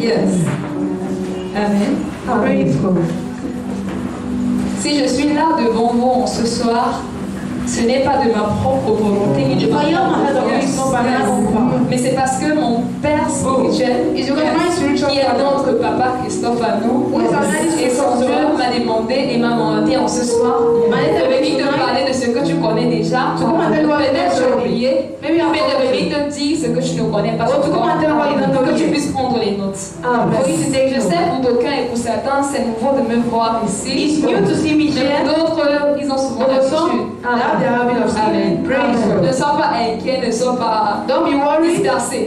Yes. Amen. Praise God. Si je suis là devant vous ce soir, ce n'est pas de ma propre volonté ni de ma propre mais c'est parce que mon Père spirituel, qui est notre Papa Christophe à nous, et son Dieu m'a demandé et m'a mandaté en ce soir de venir te parler de ce que tu connais déjà. Peut-être j'ai oublié, mais de venir te dire ce que tu ne connais pas encore, pour que tu puisses prendre les notes. Je sais pour d'aucuns et pour certains, c'est nouveau de me voir ici. Mais d'autres, ils ont souvent l'habitude. Amen. Ne sois pas inquiet, ne sois pas dispersé.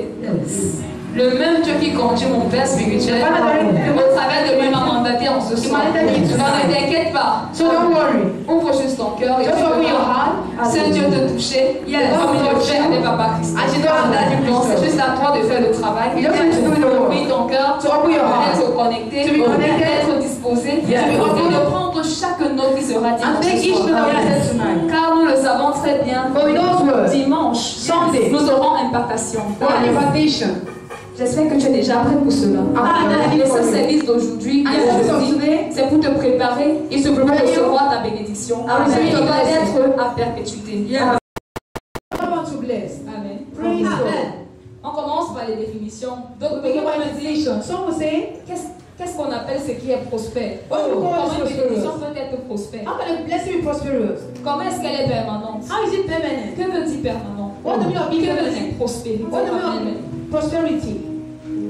Le même Dieu qui conduit mon Père spirituel, au travers de lui m'a mandaté en ce soir. Ne t'inquiète pas. Ouvre juste ton cœur et tu verras ce Dieu te toucher comme il le fait avec Papa Christ. C'est juste à toi de faire le travail. Ouvrir ton cœur, être connecté, être disposé, et de prendre chaque note qui sera dite ce soir. Car nous le savons très bien, dimanche, nous aurons impartation. J'espère que tu es déjà prêt pour cela. Et ce service d'aujourd'hui, c'est pour te préparer et pour recevoir ta bénédiction. Tu dois être à perpétuité. Amen. On commence par les définitions. Donc, qu'est-ce qu'on appelle ce qui est prospère? Comment une bénédiction peut être prospère? Comment est-ce qu'elle est permanente? Que veut dire permanent? Que veut dire prospérité?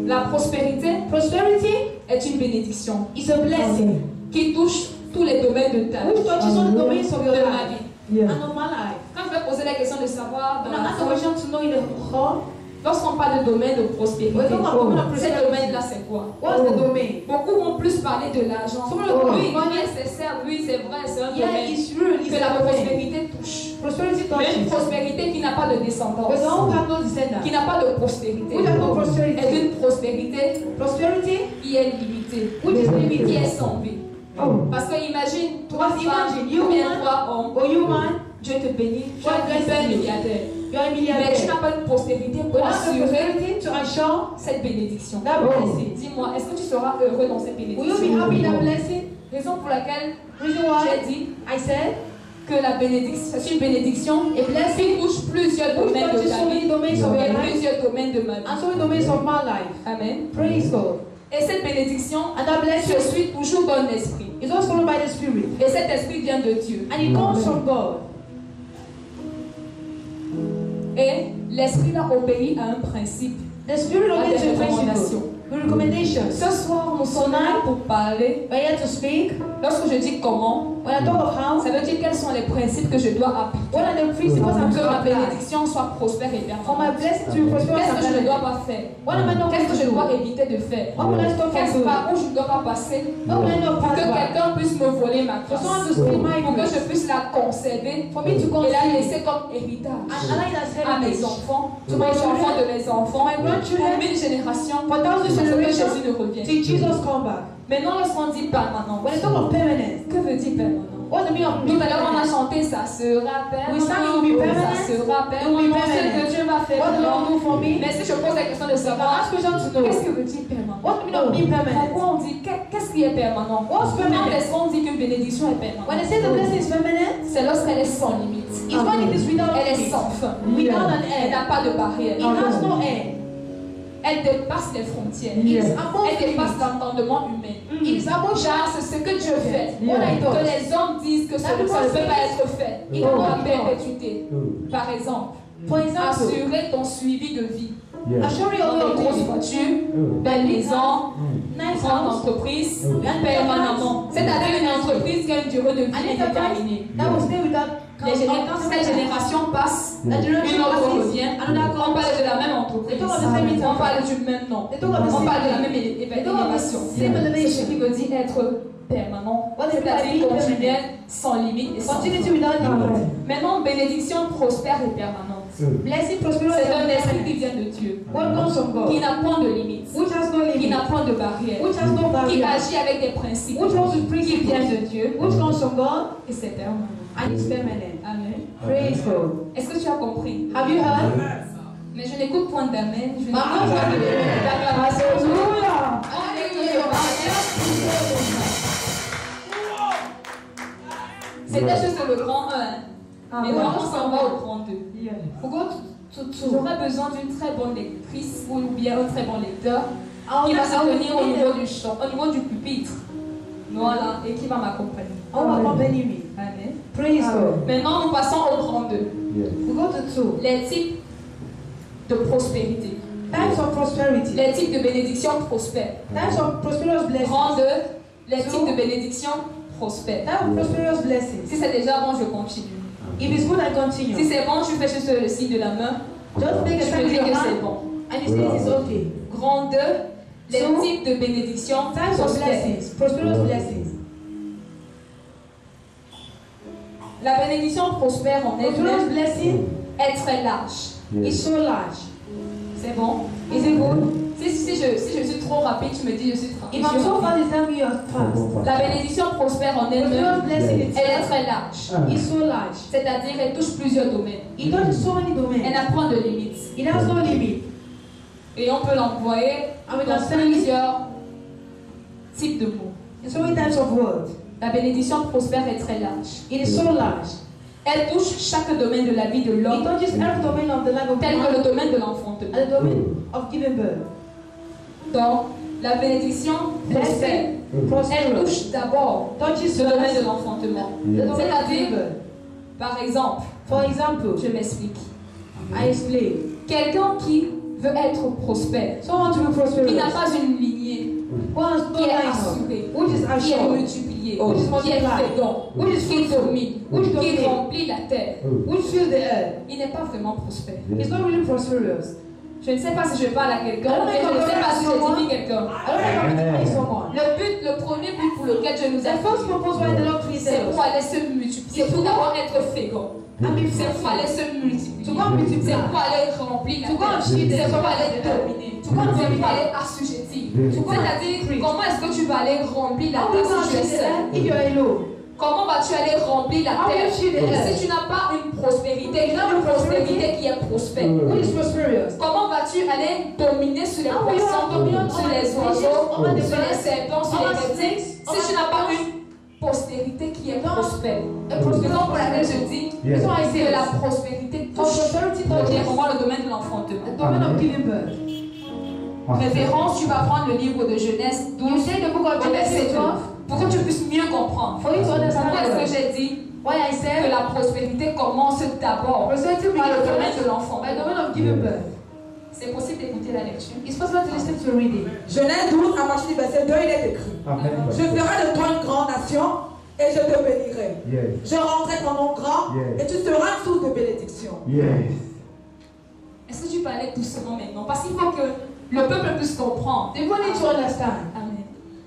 La prospérité est une bénédiction qui touche tous les domaines de ta vie, de ma vie. Quand je vais poser la question de savoir lorsqu'on parle de domaine de prospérité, ce domaine-là c'est quoi? Beaucoup vont plus parler de l'argent. Oui, c'est certes, oui, c'est vrai, c'est un domaine que la prospérité touche. Mais une prospérité qui n'a pas de descendance, qui n'a pas de prospérité, est une prospérité qui est limitée, qui est sans vie. Parce que imagine, toi femme, ou bien toi homme, Dieu te bénit, tu es un milliardaire. Mais tu n'as pas une prospérité pour assurer cette bénédiction. Dis-moi, est-ce que tu seras heureux dans cette bénédiction? Raison pour laquelle j'ai dit que la bénédiction, c'est une bénédiction qui touche plusieurs domaines de ta vie et plusieurs domaines de ma vie. Amen. Praise God. Et cette bénédiction, je suis toujours dans l'esprit. It's also followed by the Spirit. Et cet esprit vient de Dieu. And it comes from God. Et l'esprit là obéit à un principe. The Spirit obeys to principle. The recommendations. Ce soir, nous sommes là pour parler. We're here to speak. Lorsque je dis comment, when I talk of how, ça veut dire quels sont les principes que je dois appliquer. What are the principles I'm que ma bénédiction soit prospère et permanente. For my blessing to be prosperous. Qu'est-ce que je ne dois pas faire? Qu'est-ce que je dois éviter de faire? Qu'est-ce par où je ne dois pas passer? Pour que quelqu'un puisse me voler ma grâce. Pour que je puisse la conserver et la laisser comme héritage à mes enfants, aux enfants de mes enfants, pour 1000 générations, jusqu'à ce que Jésus ne revienne. Maintenant, lorsqu'on dit permanent, que veut dire permanent? Tout à l'heure, on a chanté ça sera permanent. Ça sera permanent. Ce que Dieu m'a fait. Mais si je pose la question de savoir, qu'est-ce que veut dire permanent? Pourquoi on dit qu'est-ce qui est permanent? Quand est-ce qu'on dit qu'une bénédiction est permanente? C'est lorsqu'elle est sans limite. Elle est sans fin. Elle n'a pas de barrière. Elle dépasse les frontières. Elle dépasse l'entendement humain. Car c'est ce que Dieu fait. Que les hommes disent que ça ne peut pas être fait. À perpétuité. Par exemple, assurer ton suivi de vie. Assurer une grosse voiture, belle maison, grande entreprise, permanemment. C'est-à-dire une entreprise qui a une durée de vie indéterminée. Cette génération passe, une autre revient, on parle de la même entreprise, on parle du même nom, on parle de la même élévation. C'est ce qui veut dire être permanent, c'est-à-dire continuel, sans limite et sans fin. Maintenant, bénédiction prospère et permanente. C'est un esprit qui vient de Dieu, qui n'a point de limite, qui n'a point de barrière, qui agit avec des principes, qui vient de Dieu, et c'est permanent. And it's permanent. Amen. Praise God. Est-ce que tu as compris? Have you heard? Mais je n'écoute point d'amen. Je Maman, n'écoute point d'acclamation. Alléluia. C'était juste le grand 1. Mais maintenant, on s'en va au grand 2. We go to 2. J'aurais besoin d'une très bonne lectrice ou bien un très bon lecteur I qui va will se tenir au be niveau there. du chant, au niveau du pupitre. Voilà, et qui va m'accompagner. I will accompany me. Amen. Praise God. Maintenant, nous passons au grand 2. We go to 2. Les types de prospérité. Times of prosperity. Les types de bénédiction prospères. Times of prosperous blessings. Grand 2, les types de bénédiction prospères. Times of prosperous blessings. Si c'est déjà bon, je continue. If it's good, I continue. Si c'est bon, je fais juste le signe de la main. Just make a Je sign me with dis your que c'est hand bon. and you say it's okay. Grand 2, les So, types de bénédiction Times of prospères. blessings. Prosperous blessings. La bénédiction prospère en Prosperous elle-même blessing est très large. is so large. C'est bon? Is it good? Si je suis trop rapide, tu me dis je suis trop If I'm so fast, it's time you are fast. La bénédiction prospère en Prosperous elle-même, blessing elle est itself très large. is so large. C'est-à-dire, elle touche plusieurs domaines. It touches so many Elle domains. n'a point de limites. It has no limit. Et on peut l'employer I mean, dans I'm telling you, plusieurs types de mots. in so many types of words. La bénédiction prospère est très large. It is so large. Elle touche chaque domaine de la vie de It l'homme, touches every domain of the life of tel que man le domaine de l'enfantement. and the domain of giving birth. Donc, la bénédiction prospère, Blessing, elle prosperous, touche d'abord touches le domaine de first l'enfantement. the domain of C'est-à-dire, giving birth. par exemple, For example, je m'explique. I explain. Quelqu'un qui veut être prospère, Someone to be prosperous, qui n'a pas une lignée, who has no qui est line assurée, which is qui est assured, multipliée, which is qui est multiplied, fécond, which is qui fruitful, domine, which qui dominate, remplit la terre, which fills the earth. il n'est pas vraiment prospère. It's not really prosperous. Je ne sais pas si je parle à quelqu'un, I don't mais je ne think sais pas si I'm je dis quelqu'un. I don't think I'm going to someone. Le premier but pour lequel je nous ai The first purpose why the Lord c'est created pour us. aller se multiplier, c'est pour d'abord être fécond. I mean, C'est pour aller se multiplier. To go and multiply. C'est pour aller remplir la To go and terre. feed the C'est pour aller earth. dominer. To go and C'est pour dominate. aller assujettir. To go and C'est-à-dire, free. comment est-ce que tu vas aller remplir la How will terre you si tu es feed the seul? earth if you are alone? Comment vas-tu aller remplir la How will terre you feed the earth? si tu n'as pas une prospérité, une prospérité qui est prospère? Who is prosperous? Comment vas-tu aller dominer sur les How will you poissons, domine sur les over oiseaux, over the sur les birds, serpents, sur over les reptiles, snakes, si tu n'as pas une postérité qui est Non. prospère? A Raison prosperous pour laquelle je dis That's why I que say la prospérité for touche prosperity touches premièrement le domaine de l'enfantement. the domain of giving birth. Référence, tu vas prendre le livre de Genèse 12, You say the book of au verset Genesis 12, 12 pour que tu puisses mieux comprendre. for you to understand Pourquoi est-ce que well. j'ai dit Why I que said la prospérité commence d'abord prosperity par le begins domaine de by the l'enfantement? domain of giving birth. C'est possible d'écouter la lecture. It's possible to listen to reading. Genèse 12, à partir du verset 2, il est écrit: Je ferai de toi une grande nation et je te bénirai. Je rendrai ton nom grand et tu seras une source de bénédiction. Est-ce que tu peux aller doucement maintenant? Parce qu'il faut que le peuple puisse comprendre. They want you to understand. Amen.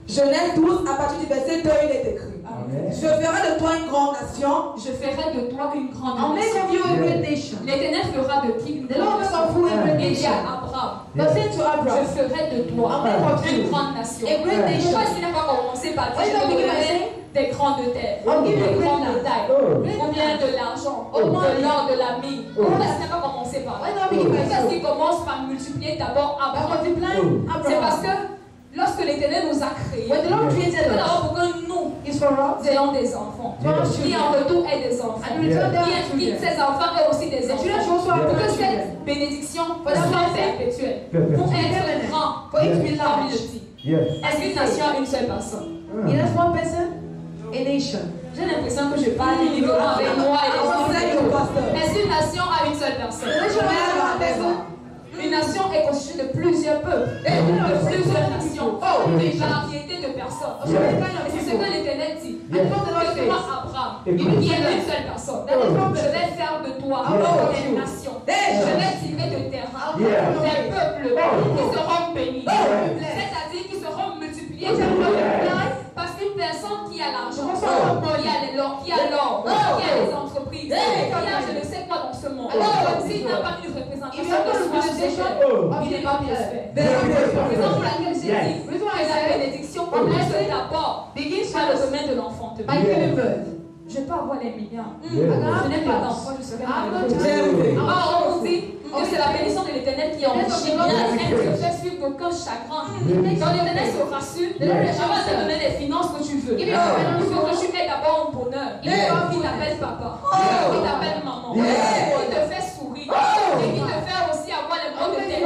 Genèse 12, à partir du verset 2, il est écrit: Je ferai de toi une grande nation. Je ferai de toi une grande I'll make nation. of you a great nation. L'Éternel fera de qui une The grande Lord nation? will of you a great Il dit nation. à Abraham, But say to je Abraham, ferai de toi I'll make of une you grande nation. a great nation. Pourquoi est-ce qu'il n'a pas commencé par Why dire not je te begin by donnerai saying, des grandes terres, I'll give you a des great grandes land. tailles, ou bien de l'argent, Oh. de l'or, de la mine? Pourquoi est-ce qu'il n'a pas commencé par là? Why not begin by Pourquoi est-ce saying, qu'il commence par multiplier d'abord by Abraham? multiplying C'est parce Abraham? que lorsque l'Éternel nous a créés, When the Lord created c'est us, d'abord pour que nous it's for us. ayons des enfants. For us Qui en children. retour aient des enfants. And return Qui their invite children. ses enfants et aussi des The children should enfants. also have Pour que their children. cette bénédiction For that soit blessing perpétuelle. Perpétuelle. Pour être grand. For it to be Parmi le large. petit. Yes. Est-ce qu'une nation a une seule personne? It has one person, a nation. J'ai l'impression que je parle librement avec moi et les On sait que enfants. pasteur. Est-ce qu'une nation a une seule personne? A nation has one person. Une nation est constituée de plusieurs peuples, de plusieurs nations, une variété de personnes. Et c'est ce que l'Éternel dit. Que toi, Abraham, il est une seule personne. Je vais faire de toi des nations. Je vais tirer de tes reins des peuples qui seront bénis. C'est-à-dire qui seront multipliés. Parce qu'une personne qui a l'argent, qui a l'or, qui a les entreprises, qui a je ne sais quoi dans ce monde, s'il n'a pas une représentation de soi chez elle, il n'est pas prospère. Raison pour laquelle j'ai dit que la bénédiction commence d'abord Begins par le first domaine de l'enfantement. by giving birth. je peux avoir les milliards. Je n'ai pas d'enfant, je serai malheureux. On vous dit que c'est la bénédiction de l'Éternel qui enrichit. Elle te fait suivre qu'aucun chagrin. Quand l'Éternel se rassure, il va te donner les finances que tu veux. Il faut que tu aies d'abord un bonheur. Il faut qu'il t'appelle papa, qu'il t'appelle maman, qu'il te fait sourire, et qu'il te fait aussi avoir les mots de tes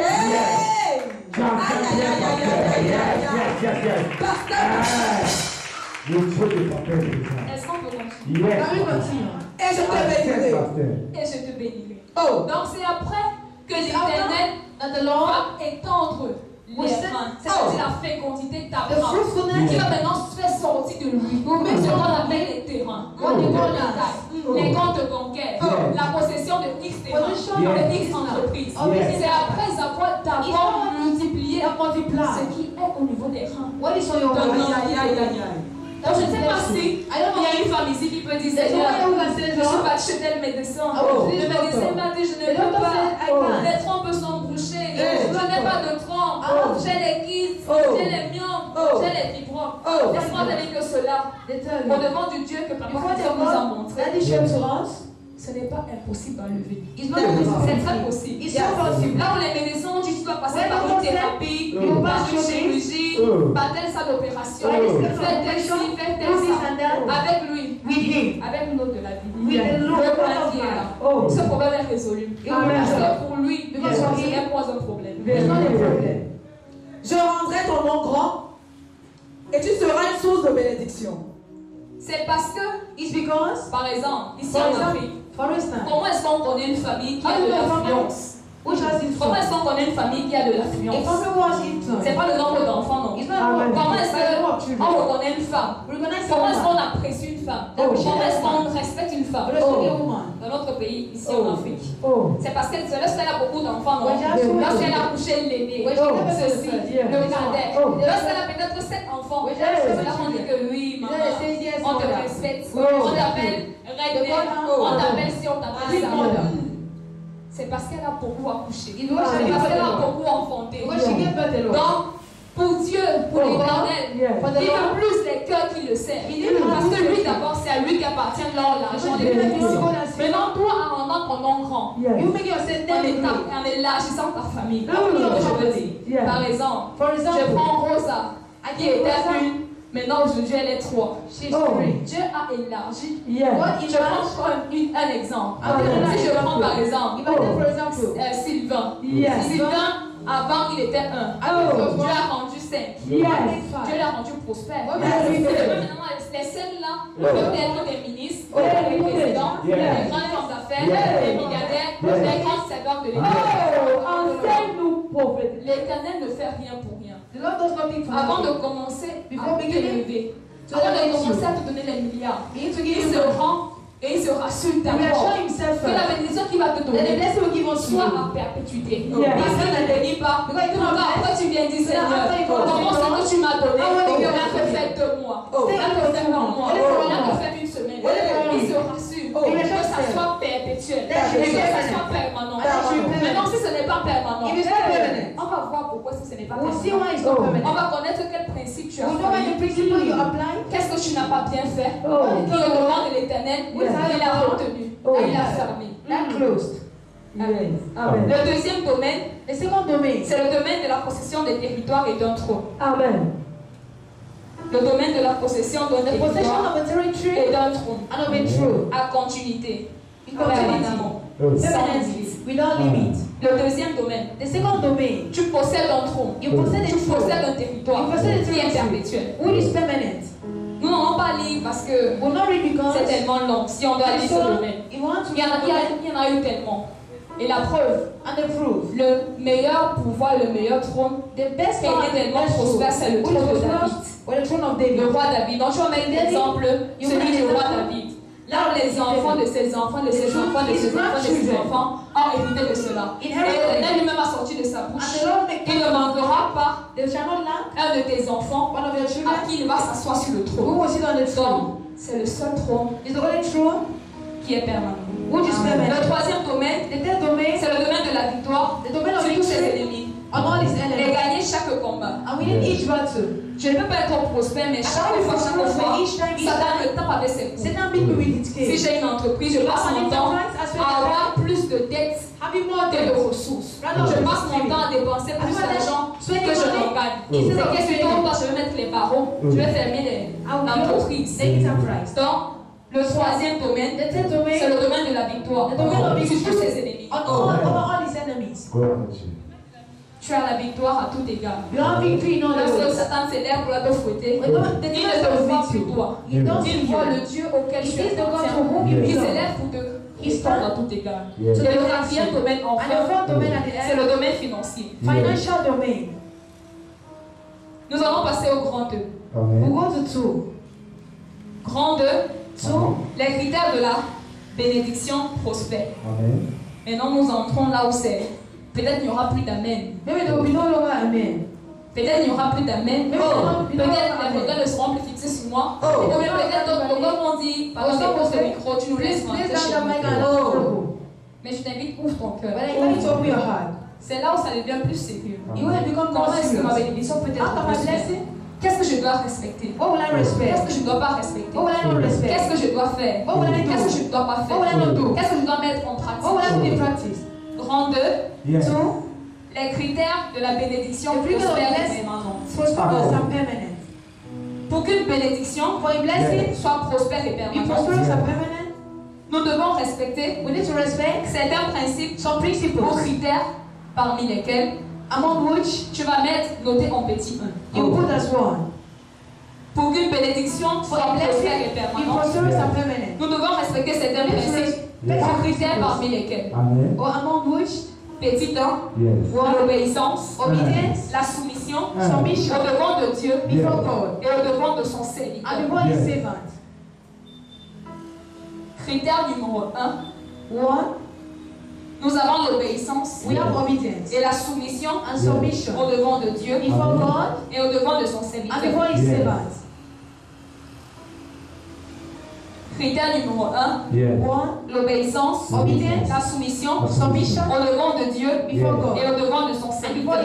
Est-ce qu'on peut continuer? Et je te bénirai. Et je te bénirai. Donc c'est après que l'Éternel va étendre les reins, c'est-à-dire la fécondité de ta femme, qui va maintenant se faire sortir de lui. Ce qu'on appelle les terrains, les comptes bancaires, la possession de X terrains, de X entreprises. C'est après avoir d'abord multiplié ce qui est au niveau des reins. Donc je ne sais pas si il y a une femme ici qui peut dire Seigneur, je suis pas chez tel médecin. Le médecin m'a dit je ne peux pas, les trompes sont bouchées, je n'ai pas de trompe, j'ai les kits, j'ai les myomes, j'ai les fibromes. Laisse-moi te dire que cela, au devant du Dieu que Papa nous a montré, ce n'est pas impossible d'enlever. C'est très possible. Là où les médecins ont dit tu dois passer par une thérapie, par une chirurgie, par telle salle d'opération, faire tel ci, faire tel ça. Avec lui, avec l'autre de la vie, le problème qui est là. Ce problème est résolu. Parce que pour lui, ce n'est pas un problème. Je rendrai ton nom grand et tu seras une source de bénédiction. C'est parce que, par exemple, ici en Afrique, comment est-ce qu'on connaît une famille qui a de l'influence? Comment est-ce qu'on connaît une famille qui a de l'influence? C'est pas le nombre d'enfants, non. Comment est-ce qu'on reconnaît une femme? Comment est-ce qu'on apprécie une femme? Comment est-ce qu'on respecte une femme? Dans notre pays, ici en Afrique. C'est parce que lorsqu'elle a beaucoup d'enfants, non. Lorsqu'elle a couché l'aîné, ceci, le cadet. Lorsqu'elle a peut-être 7 enfants, c'est là qu'on dit que oui, maman, on te respecte, on t'appelle reine, on t'appelle si on t'appelle ça. C'est parce qu'elle a beaucoup accouché. C'est parce qu'elle a beaucoup enfanté. Donc, pour Dieu, pour l'Éternel, il veut plus les cœurs qui le servent. Parce que lui, d'abord, c'est à lui qu'appartient l'argent des bénédictions. Maintenant, toi, en rendant ton nom grand, en élargissant ta famille, je veux dire. Par exemple, je prends Rosa, qui était une. Maintenant, aujourd'hui, elle est 3. Dieu a élargi. Je prends un exemple. Si je prends par exemple Sylvain. Sylvain, avant, il était 1. Dieu a rendu 5. Dieu l'a rendu prospère. Maintenant, les 5 là peuvent être des ministres, des présidents, des grands hommes d'affaires, des milliardaires, des grands serveurs de l'Église. L'Éternel ne fait rien pour rien. Avant de commencer à t'élever, avant de commencer à te donner les milliards, il se rend et il se rassure d'abord que la bénédiction qu'il va te donner soit à perpétuité. Il ne te dit pas, après tu viens dire Seigneur, comment ça que tu m'as donné? Il a que fait 2 mois, il a que fait 1 mois, il a que fait 1 semaine. Il se rassure que ça soit perpétuel, que ça soit permanent. Maintenant, si ce n'est pas permanent, on va voir pourquoi ce n'est pas permanent. On va connaître quel principe tu as fait. Qu'est-ce que tu n'as pas bien fait? Qui au devant de l'Éternel, il a retenu, il a fermé. Amen. Le deuxième domaine, c'est le domaine de la possession des territoires et d'un trône. Amen. Le domaine de la possession d'un territoire et d'un trône. À continuité. Permanemment. Sans limite. Le deuxième domaine. Tu possèdes un trône. Tu possèdes un territoire qui est perpétuel. Nous n'allons pas lire parce que c'est tellement long. Si on doit lire ce domaine, il y en a eu tellement. Et la preuve, le meilleur pouvoir, le meilleur trône, qui a été tellement prospère, c'est le trône de David. Le roi David. Donc, je vais mettre l'exemple, celui du roi David. Là où les enfants de ses enfants, de ses enfants, de ses enfants, de ses enfants ont hérité de cela. Et l'Éternel lui-même a sorti de sa bouche. Il ne manquera pas un de tes enfants à qui il va s'asseoir sur le trône. Donc, c'est le seul trône qui est permanent. Le troisième domaine, c'est le domaine de la victoire sur tous ses ennemis. on all his et enemies. gagner chaque combat. And we need each battle. Je ne peux pas être prospère, mais chaque fois, ça donne le temps avec ses coups. Satan beat me with his Si case. j'ai une entreprise, je passe mon temps à avoir plus de dettes Having more que than de ressources. Je passe mon temps à dépenser plus d'argent que je n'en gagne. C'est qu'est-ce que je vais mettre les barreaux, je vais fermer l'entreprise. Donc, le troisième domaine, c'est le domaine de la victoire. Sur tous ses ennemis. Over all his enemies. Tu as la victoire à tout égard. You have victory in all the Lorsque ways. Satan s'élève pour la te fouetter, il ne te voit plus toi. Il voit le Dieu auquel tu appartiens. Il s'élève pour te prendre à tout égard. C'est le quatrième domaine enfin. C'est le domaine financier. Financial domain. Nous allons passer au grand 2. We go to 2. Grand 2, les critères de la bénédiction prospère. Maintenant, nous entrons là où c'est. Peut-être il n'y aura plus d'amen. Maybe there will be no longer amen. Peut-être il n'y aura plus d'amen. Peut-être les regards ne seront plus fixés sur moi. Ou bien peut-être d'autres, comme on dit, par exemple, pour ce micro, tu nous laisses rentrer chez nous. Mais je t'invite, ouvre ton cœur. C'est là où ça devient plus sérieux. Comment est-ce que ma bénédiction peut être prospère? Qu'est-ce que je dois respecter? Qu'est-ce que je ne dois pas respecter? Qu'est-ce que je dois faire? Qu'est-ce que je ne dois pas faire? Qu'est-ce que je dois mettre en pratique? Grand 2, les critères de la bénédiction prospère et permanente. Pour qu'une bénédiction soit prospère et permanente, nous devons respecter certains principes ou critères parmi lesquels tu vas noter en petit 1. Pour qu'une bénédiction soit prospère et permanente, nous devons respecter certains principes ou critères parmi lesquels petit 1, l'obéissance, la soumission au devant de Dieu et au devant de son serviteur. Critère numéro 1, nous avons l'obéissance et la soumission au devant de Dieu et au devant de son serviteur. Critère numéro 1, l'obéissance, la soumission au devant de Dieu et au devant de son serviteur.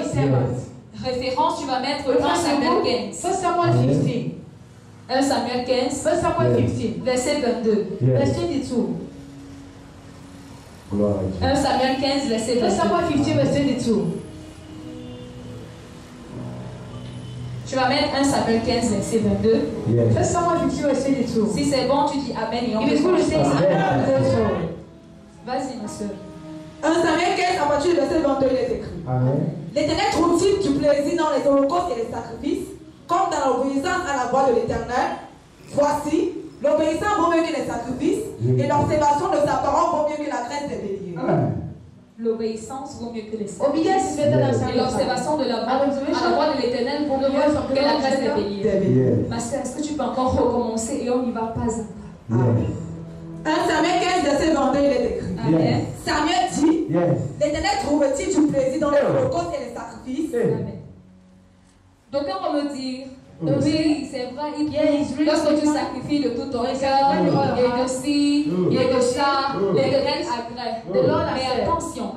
Référence, tu vas mettre 1 Samuel 15. 1 Samuel 15, verset 22. 1 Samuel 15, verset 22. Tu vas mettre 1 Samuel 15, verset 22. Si c'est bon, tu dis Amen et on peut. Vas-y, ma soeur. 1 Samuel 15, à partir du verset 22, il est écrit. L'Éternel trouve-t-il du plaisir dans les holocaustes et les sacrifices, comme dans l'obéissance à la voix de l'Éternel? Voici, l'obéissance vaut mieux que les sacrifices, et l'observation de sa parole vaut mieux que la graisse des béliers. L'obéissance vaut mieux que les sacrifices. Et l'observation de la voix de l'Éternel vaut mieux que la graisse des béliers. Ma soeur, est-ce que tu peux encore recommencer et on y va pas à pas? 1 Samuel 15, verset 22, il est écrit. Amen. Samuel dit, l'Éternel trouve-t-il du plaisir dans les holocaustes et les sacrifices? Amen. D'aucuns vont me dire, oui, c'est vrai, lorsque tu sacrifies de tout ton cœur, et de ci, et de ça, l'Éternel agrée. Mais attention,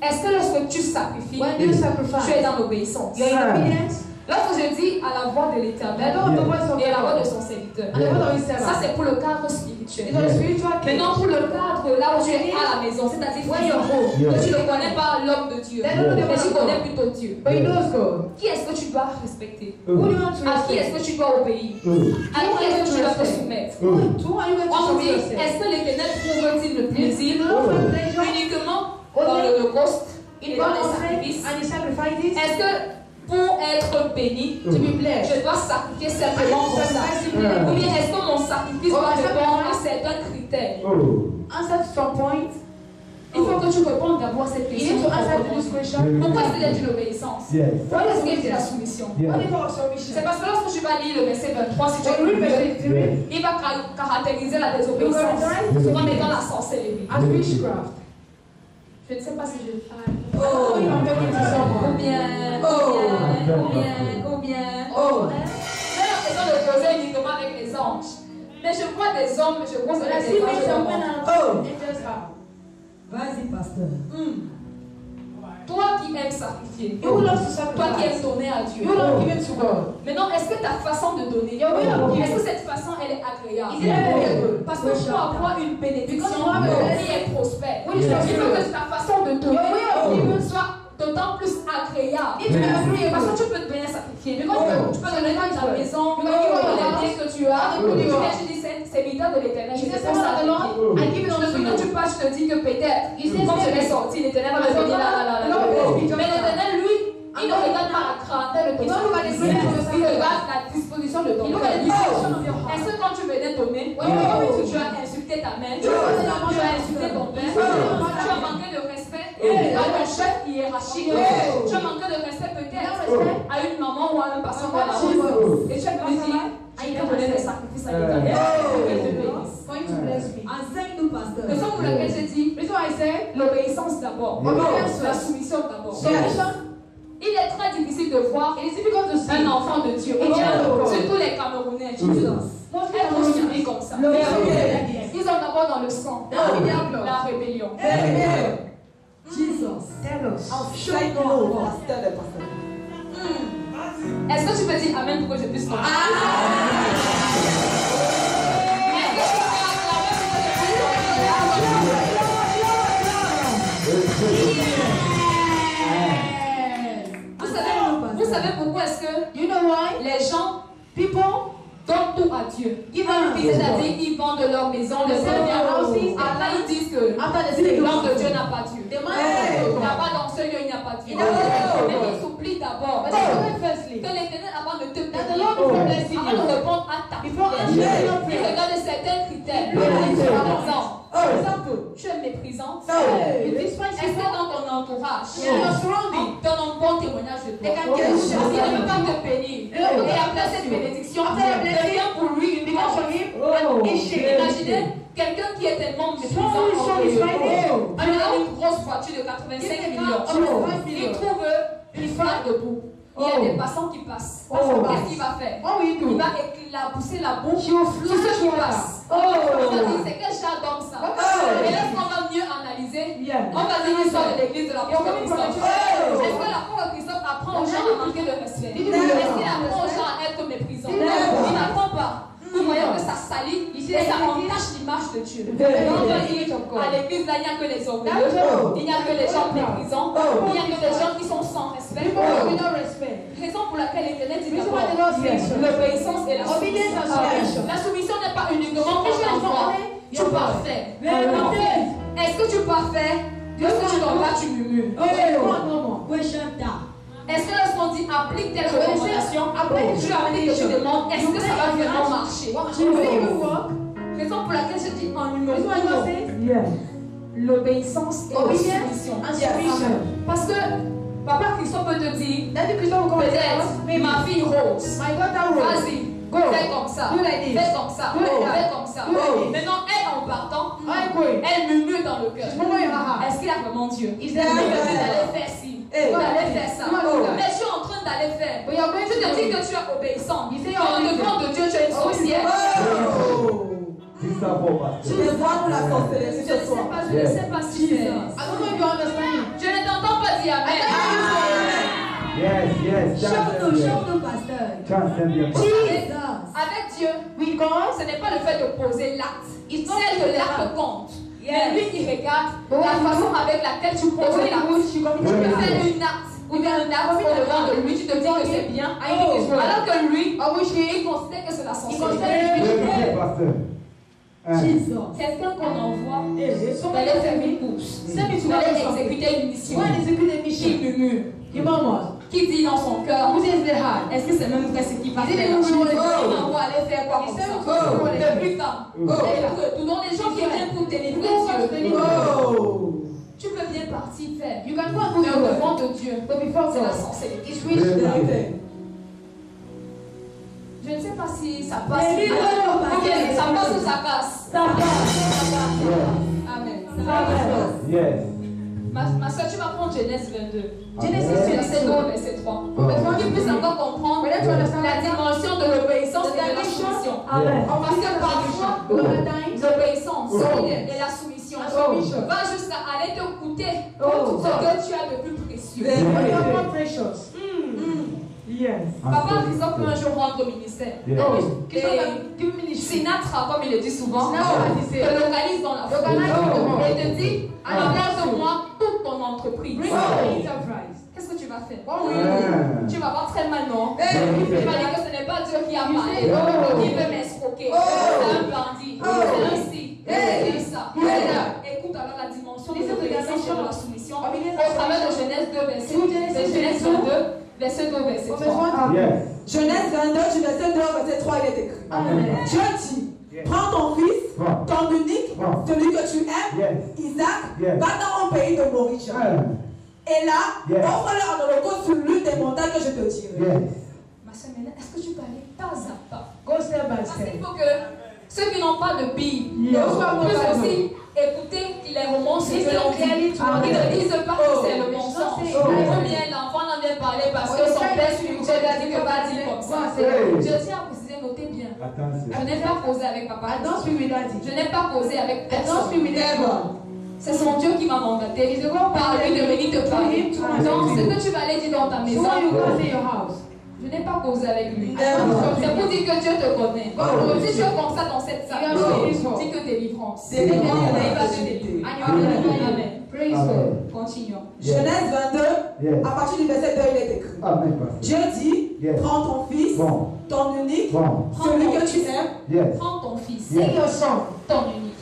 est-ce que lorsque tu sacrifies, tu es dans l'obéissance? Lorsque je dis à la voix de l'Éternel et à la voix de son serviteur, ça c'est pour le cadre spirituel. Maintenant pour le cadre là où tu es à la maison, c'est-à-dire que tu ne connais pas l'homme de Dieu, mais tu connais plutôt Dieu. Qui est-ce que tu dois respecter? À qui est-ce que tu dois obéir? À qui est-ce que tu dois te soumettre? On dit, est-ce que l'Éternel trouve-t-il le plaisir uniquement dans l'Holocauste et dans les sacrifices? Est-ce que pour être béni, je dois sacrifier simplement pour ça? Ou bien est-ce que mon sacrifice doit répondre à certains critères? Il faut que tu répondes d'abord à cette question. Pourquoi est-ce qu'il a dit l'obéissance? Pourquoi est-ce qu'il a dit la soumission? C'est parce que lorsque tu vas lire le verset 23, si tu es curieux, il va caractériser la désobéissance comme étant la sorcellerie. Je ne sais pas si je parle. Ou bien. J'ai l'impression de causer uniquement avec les anges. Mais je vois des hommes, je pense avec des anges. Vas-y, pasteur. Toi qui qui aimes sacrifier. You will love to Toi qui aimes sacrifice. donner à Dieu. You love giving to God. Maintenant, est-ce que ta façon de donner, Your way of est-ce giving. que cette façon, elle est agréable? Is it agreeable? Parce que pour avoir une bénédiction, Because you have a ta blessing. vie est prospère. When you Il start faut giving, que ta façon de donner Your way of giving soit d'autant plus agréable. It will be agreeable. Parce que tu peux te bien sacrifier. Tu Oh. peux donner dans ta maison, tu peux Oh. donner les biens que tu as. Oh. Tu viens, tu dis, c'est l'idée de l'éternel. Je You sais say, pas ça. the Lord, I give it unto Quand tu you. passes, je te dis que peut-être, You say, quand je vais sortir, l'éternel va me bénir là. Mais l'éternel, lui, il ne regarde pas la grandeur de ton Il regarde la sacrifice. Il regarde la disposition de ton cœur. Est-ce que quand tu venais donner, tu as insulté ta mère, tu as insulté ton père, tu as manqué de respect à ton chef hiérarchique, tu as manqué de respect peut-être à une maman ou à un pasteur de la maison, et tu as pu dire, je vais donner des sacrifices à l'éternel, qu'elle te bénisse. For you to bless me. Enseigne-nous, pasteur. Raison pour laquelle j'ai dit, Reason why I say, l'obéissance d'abord, la soumission d'abord. Il est très difficile de voir it is difficult to see. un enfant de Dieu, surtout les Camerounais, être suivis comme ça. Ils ont d'abord dans le sang la rébellion. Jesus. Tell us. Enseigne-nous, pasteur, le pasteur. Est-ce que tu peux dire Amen pour que je puisse comprendre? Est-ce que tu peux acclamer pour que je puisse comprendre? Vous savez pourquoi est-ce que You know why? les gens People donnent tout à Dieu? give everything to C'est-à-dire God. ils vendent leur maison, leur Sell bien. their houses, Après ils disent que After the sale, l'homme de Dieu n'a pas Dieu. the man Il of n'y a God. pas dans ce lieu, il n'y a pas Dieu. Il n'y a pas Dieu. Mais ils s'oublient d'abord But they know firstly que l'éternel avant de te that the bénir, Lord before blessing avant de you, répondre à ta before prière, answering your il prayer, regarde certains critères. Yeah. Par exemple, for example, tu es méprisant. you despise Est-ce que people dans ton entourage, in your surrounding, on donne un bon témoignage de toi? they can get Il shot. ne peut pas te bénir. Et après cette bénédiction, devient pour lui une Because of him, Oh. he shake. Imaginez quelqu'un qui est tellement méprisant. Someone who shows his right hand. On lui donne une grosse voiture de 85 millions. Il trouve une femme debout. Il y a des passants qui passent. Qu'est-ce qu'il va faire? What will you Il do? va éclabousser la boue She will sur ceux qui flush water. passent. Oh. On va dire, c'est quel genre d'homme ça? Et lorsqu'on va mieux analyser, Yeah. on va dire l'histoire de l'église de la pauvre Christophe. Oh. Est-ce que la pauvre Christophe apprend aux gens à manquer de respect? Did you Est-ce qu'il know? apprend aux gens à être méprisants? No. Il n'apprend pas. Vous voyez que ça salit et ça entache l'image de Dieu. Et on va dire, à l'église, là, il n'y a que les orgueilleux, il n'y a que les gens méprisants, il n'y a que les gens qui sont sans respect. People with no respect. Raison pour laquelle l'Éternel dit Reason d'abord, why the Lord says so. l'obéissance et la Obedience and soumission. submission. La soumission n'est pas uniquement quand Submission is tu not envoies. only Tu your parfait. word. Est-ce que tu parfait? Lorsque tu t'en vas, tu murmures. Est-ce que lorsqu'on dit applique telle recommandation, tu appliques et tu demandes, est-ce que ça va vraiment marcher? Raison pour laquelle je dis en numéro 1, Yeah. l'obéissance et la soumission. And submission. Parce que Papa Christophe peut te dire, Daddy Christophe will come and tell us, peut-être, ma fille Rose, my daughter Rose, vas-y, go. fais comme ça, Do like this. fais comme ça, Do like that. fais comme ça. Do like this. Maintenant, elle en partant, I'm going. elle murmure dans le cœur. She's murmuring in her heart. Est-ce qu'il a vraiment Dieu? Is Il there me dit a d'aller faire ci, d'aller faire ça. Mais je suis en train d'aller faire. But you're going Tu te to dis do que tu es obéissant. You say Mais en you're devant de Dieu, tu es une sorcière. Dis ça pour pasteur. Tu les vois pour la sorcellerie Je ce ne sais soir. pas, je ne sais pas si c'est. I don't know if you understand. Je ne t'entends pas dire Amen. Yes, Show-nous, pasteur. Avec Dieu, With God, ce n'est pas le fait de poser l'acte. It's not C'est que the l'acte act. compte. Yes. Mais lui, il regarde la façon avec laquelle tu poses l'acte. she Tu committed peux the faire act. une acte ou bien un acte au devant de lui, tu te dis que c'est bien. I think it's right. Alors que lui, I wish il considère que c'est la considère sorcellerie. pasteur. Jesus. Quelqu'un qu'on envoie somebody d'aller faire une course, Send me to d'aller God. exécuter une mission, Go and execute a qui mission. murmure, You murmur. qui dit dans son cœur, Who says the heart? est-ce que c'est même vrai ce qu'il va Is it faire? even Il really what it is? m'envoie aller faire quoi comme ça? Depuis quand? Tout dans les gens qui viennent pour délivrer Dieu. Tu peux bien partir faire. You can go and Mais do au your devant de Dieu, But before c'est la God, sorcellerie. it's rich. Je ne sais pas si ça passe. Mais dis-le, Ok, pasteur. ça passe ou ça casse? Ça passe. Amen. Yes. Ma soeur, tu vas prendre Genèse 22. Genesis Verset 2, verset 3. Pour qu'ils puissent encore comprendre la dimension de l'obéissance et de la soumission. Amen. Parce que parfois, l'obéissance et la soumission va jusqu'à aller te coûter ce que tu as de plus précieux. précieux. When you are more precious. Yes. Papa Christophe peut un jour rendre au ministère. Et Sinatra, comme il le dit souvent, te localise dans la foi et te dit, apporte-moi toute ton entreprise. Qu'est-ce que tu vas faire? Tu vas avoir très mal, non? Tu vas dire que ce n'est pas Dieu qui a parlé, qui veut m'escroquer. C'est un bandit, c'est un ci, c'est ça. Écoute alors la dimension de l'obéissance et de la soumission au travers de Genèse 2, verset 22, verset 2, verset 3. Genèse 22, du verset 2 au verset 3, il est écrit. Dieu dit, prends ton fils, ton unique, celui que tu aimes, Isaac, va dans un pays de Moriah. Et là, offre-le en holocauste sur l'une des montagnes que je te dirai. Ma soeur, maintenant, est-ce que tu peux aller pas à pas? Go step by Parce step. qu'il faut que ceux qui n'ont pas de Bible puissent aussi écouter les romans sur ce l'on dit. Ils ne disent pas que c'est le mensonge. Ou bien l'enfant en vient parler parce que son père spirituel a dit que va dire comme ça. Je tiens à préciser, notez bien. Je n'ai pas causé avec papa. Je n'ai pas causé avec personne. C'est son Dieu qui m'a mandaté. Par lui de venir te parler. Donc, ce que tu vas aller dire dans ta maison, je n'ai pas causé avec lui. C'est pour dire que Dieu te connaît. Si tu es comme ça dans cette salle, dis que délivrance. Il va te délivrer. Amen. Continuons. Genèse 22, à partir du verset 2, il est écrit. Dieu dit, prends ton fils, ton unique, celui que tu aimes. Prends ton fils, ton unique.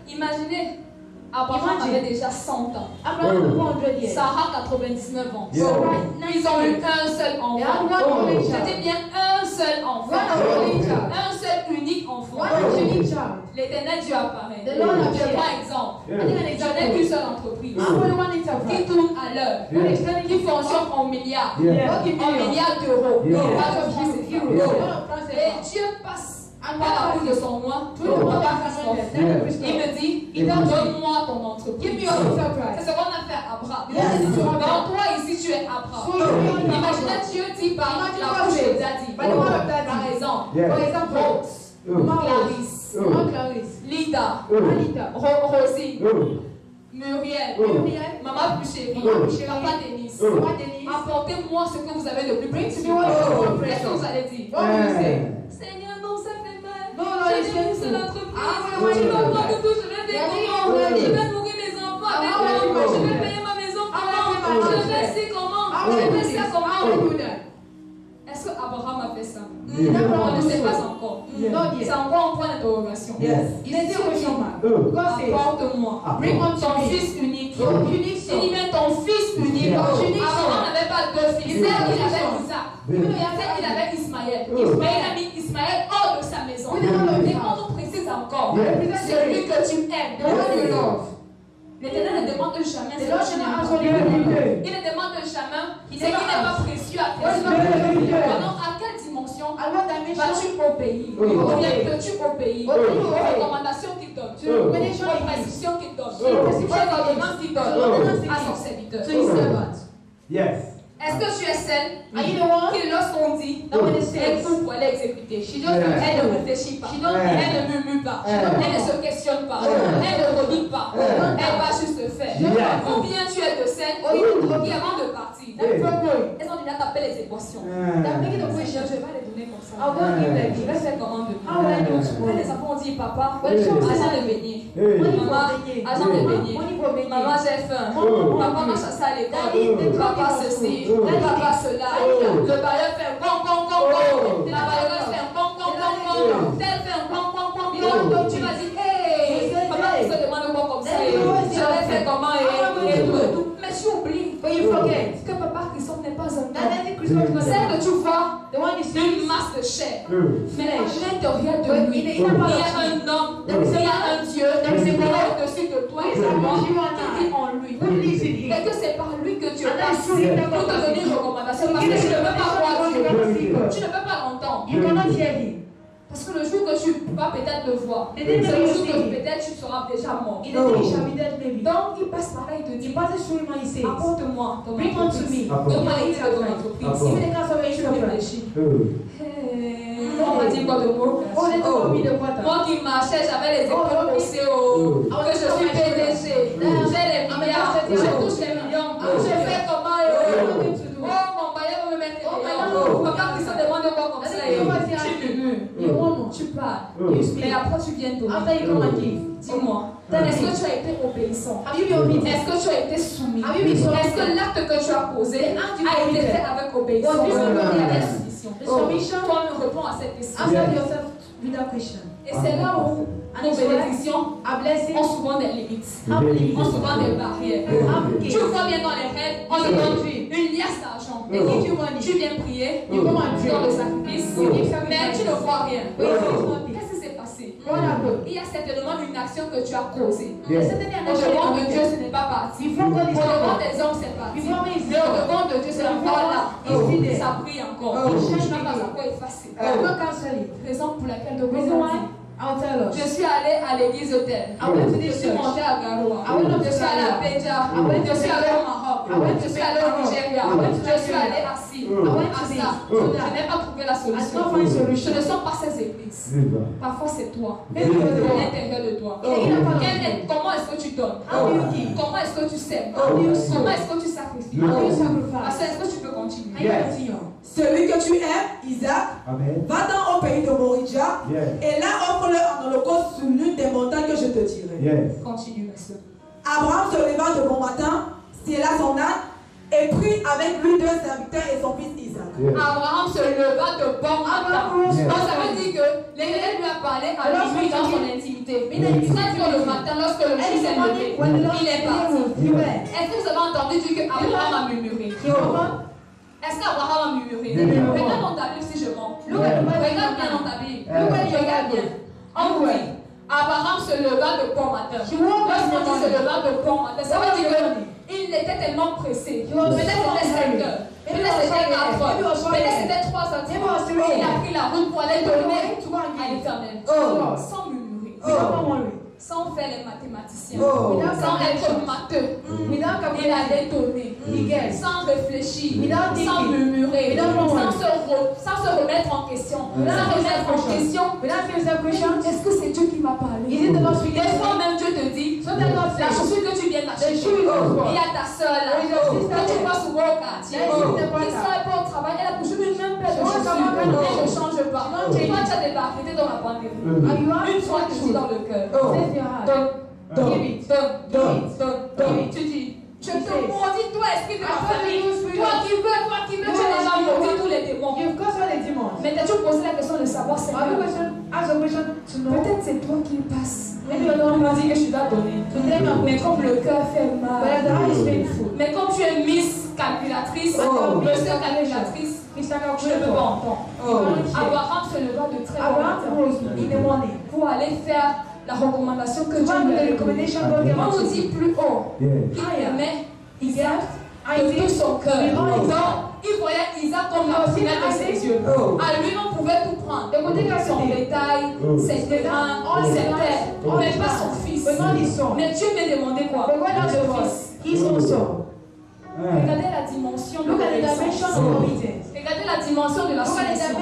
Imaginez, Abraham avait déjà 100 ans. Sarah 99 ans. Ils ont eu un seul enfant. C'était bien un seul enfant. Un seul unique enfant. L'Éternel Dieu apparaît. Je prends exemple. Je n'ai qu'une seule entreprise qui tourne à l'heure, qui fonctionne en milliards. En milliards d'euros. Et Dieu passe par la bouche de son roi, il me dit, donne-moi ton entreprise. C'est ce qu'on a fait à Abraham. Dans toi ici, tu es Abraham. Imaginez Dieu dit par la bouche de Daddy. Par exemple, Rose, Clarisse, Lida, Rosie, Muriel, Maman plus chérie, Papa Denis, apportez-moi ce que vous avez de plus précieux. Qu'est-ce que vous allez dire? Seigneur, non, ça fait mal. J'ai une seule entreprise. Tu vas prendre tout, je vais vivre. Je vais nourrir mes enfants avec moi. Je vais payer ma maison comment? Je vais faire comment? Je vais faire ça comment? Est-ce que Abraham a fait ça? On ne sait pas encore. C'est encore un point d'interrogation. Il est dit apporte-moi ton fils unique. Il dit mais ton fils unique. Abraham n'avait pas deux fils. Il avait Isaac. Il avait Ismaël. Mais il a mis Ismaël hors de sa maison. Et on nous précise encore celui que tu aimes. L'Éternel ne demande jamais ce que tu n'aimes pas. Il ne demande jamais ce qui n'est pas précieux à tes yeux. Alors, à quelle dimension vas-tu obéir? Ou bien peux-tu obéir aux recommandations qu'il donne, aux prescriptions qu'il donne, aux ordonnances qu'il donne à son serviteur? Est-ce que tu es celle qui, lorsqu'on dit, elle coupe pour aller exécuter, elle ne réfléchit pas, elle ne murmure pas, elle ne se questionne pas, elle ne redit pas, elle va juste faire? Ou bien tu es de celle qui, avant de partir, elles ont déjà tapé les équations. Je vais les donner comme ça. Je vais faire comment demain? Les enfants ont dit, papa, agent de beignet. Maman, agent de beignet. Maman, j'ai faim. Papa m'a chassé à l'école. Papa, ceci. Papa, cela. Le bailleur fait bon, bon, bon, bon. La bailleuse fait bon, bon, bon, bon. Tel fait bon, bon, bon, bon. Donc tu vas dire, hey, papa, il se demande quoi comme ça. Je vais faire comment et tout. Mais tu oublies que papa Christophe n'est pas un homme. Celle que tu vois, une masse de chair. Mais à l'intérieur de lui, il y a un homme, il y a un Dieu qui est au-dessus de toi et qui vit en lui. Et que c'est par lui que Dieu passe pour te donner une recommandation. Parce que tu ne peux pas voir Dieu. Tu ne peux pas l'entendre. Parce que le jour que tu vas peut-être le voir, c'est le jour que peut-être tu seras déjà mort. Donc il passe par là, il te dit, apporte-moi ton entreprise. Donne-moi les clés de ton entreprise. Tu réfléchis. On m'a dit quoi de mots? Moi qui marchais, j'avais les épaules haussées, que je suis PDG. J'ai les milliards, je touche les milliards. viens donner, After you come and give. dis-moi, est-ce que tu as été obéissant? Have you been obedient? Est-ce que tu as été soumis? Have you been submissive? Est-ce que l'acte que tu as posé a été fait avec obéissance? Was this obedient? Avec soumission? The submission. Toi, me réponds à cette question. Answer yourself with that question. Et c'est là où nos bénédictions A blessing. ont souvent des limites, Limites. ont souvent des barrières. Okay. Tu vois bien dans les règles, on te donne une liasse d'argent. They give you money. Tu viens prier, You come and tu donnes pray. le sacrifice, You give sacrifice. mais tu ne vois rien. But you see nothing. Qu'est-ce qui s'est passé? What happened? Il y a certainement une action que tu as causée. Yes. Au devant de Dieu, ce n'est pas parti. Before God Au is devant not des hommes, c'est parti. Before me is Mais au devant de Dieu, c'est encore là. Oh. Ça brille encore. Oh. Tu n'as pas encore effacé. I will cancel it. Raison pour laquelle de Reason why? I'll tell us. je suis allée à l'église telle. I went to Je this suis church. montée à Garoua. I went to Je suis allée à Pédia. Je suis allée au Maroc. Je suis allée au Nigeria. Je suis allée à Sil. I went to À this. ça. Je n'ai pas trouvé la solution. I can't find solution. Ce ne sont pas ces églises. Parfois c'est toi. Maybe it was À the Lord. l'intérieur de toi. Comment est-ce que tu donnes? How do you give? Comment est-ce que tu sèmes? How do you sow? Comment est-ce que tu sacrifies? How do you Parce sacrifice? que est-ce que tu peux continuer? Can you continue? Celui que tu aimes, Isaac, Amen. va-t'en au pays de Moridja Yes. et là offre-le en holocauste sur l'une des montagnes que je te dirai. Yes. Continue, monsieur. Abraham se leva de bon matin, sciela son âne et prit avec lui 2 serviteurs et son fils Isaac. Yes. Abraham se leva de bon matin. Yes. Donc ça veut dire que l'Éternel lui a parlé à lui dans son intimité. Yes. Très tôt le matin, lorsque le jour s'est levé, il est parti. Est-ce que vous avez entendu dire qu'Abraham a murmuré? Est-ce qu'Abraham a murmuré? Regarde dans ta Bible si je mens. Regarde bien dans ta Bible. Regarde bien. On vous dit, Abraham se leva de bon matin. Lorsqu'on dit se leva de bon matin, ça veut dire qu'il était tellement pressé. Peut-être c'était 5 heures. Peut-être c'était 4 heures. Peut-être c'était 3 heures. Il a pris la route pour aller donner à l'Éternel. Sans murmurer. Sans faire les mathématiciens. Sans être matheux. Il allait donner. Sans réfléchir. Sans murmurer. Sans se remettre en question. Sans remettre en question. Est-ce que c'est Dieu qui m'a parlé? Des fois même Dieu te dit, la chaussure que tu viens d'acheter, il y a ta soeur là, que tu vois souvent au quartier, qui sort pas au travail, elle a toujours une même paire de chaussures, elle ne change pas. Toi tu as des variétés dans la banderie. Une fois tu dis dans le cœur, donne. Tu dis, je te maudis toi esprit de ma famille, toi qui veux, tu as déjà maudit tous les démons. Mais t'as-tu posé la question de savoir c'est peut-être c'est toi qui passes. On m'a dit que je dois donner. Mais comme le cœur fait mal, mais comme tu es Miss calculatrice, monsieur calculatrice, je ne peux pas entendre. Abraham se leva de très bon matin pour aller faire la recommandation que Dieu lui a donnée. On nous dit plus haut qu'il aimait Isaac de tout son cœur. Donc, il voyait Isaac comme la première de ses yeux. À lui, on pouvait tout prendre. Son bétail, ses terrains, ses terres, mais pas son fils. Mais Dieu m'a demandé quoi? Son fils. Regardez la dimension de l'obéissance. Regardez la dimension de la soumission.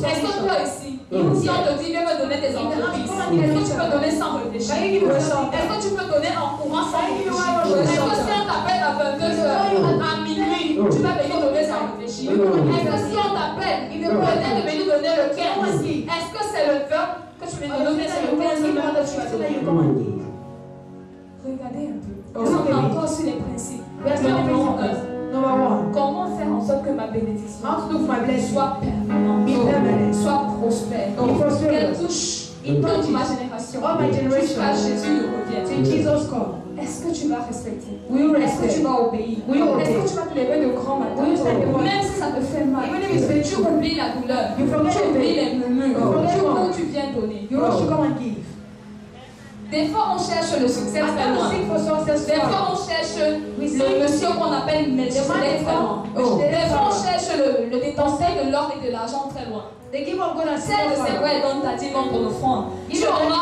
Est-ce que toi ici, si on te dit viens me donner des entreprises, est-ce que tu peux donner sans réfléchir? Est-ce que tu peux donner en courant sans réfléchir? Est-ce que si on t'appelle à 22h, à minuit, tu vas venir donner sans réfléchir? Est-ce que si on t'appelle, peut-être de venir donner le 15, est-ce que c'est le 20 que tu viens de donner, c'est le 15 que tu vas donner? Regardez un peu. On est encore sur les principes. Comment faire en sorte que ma bénédiction soit permanente, soit prospère, qu'elle touche toute ma génération, jusqu'à Jésus ne revienne. Est-ce que tu vas respecter? Est-ce que tu vas obéir? Est-ce que tu vas te lever de grand matin? Même si ça te fait mal, tu oublies la douleur, tu oublies les murmures, tu oublies où tu viens donner. Des fois, on cherche le succès très loin. Des fois, on cherche le monsieur qu'on appelle Melchizedek très loin. Des fois, on cherche le détenteur de l'or et de l'argent très loin. Celle de ses vrais dons t'a dit contre l'offrande. Tu auras la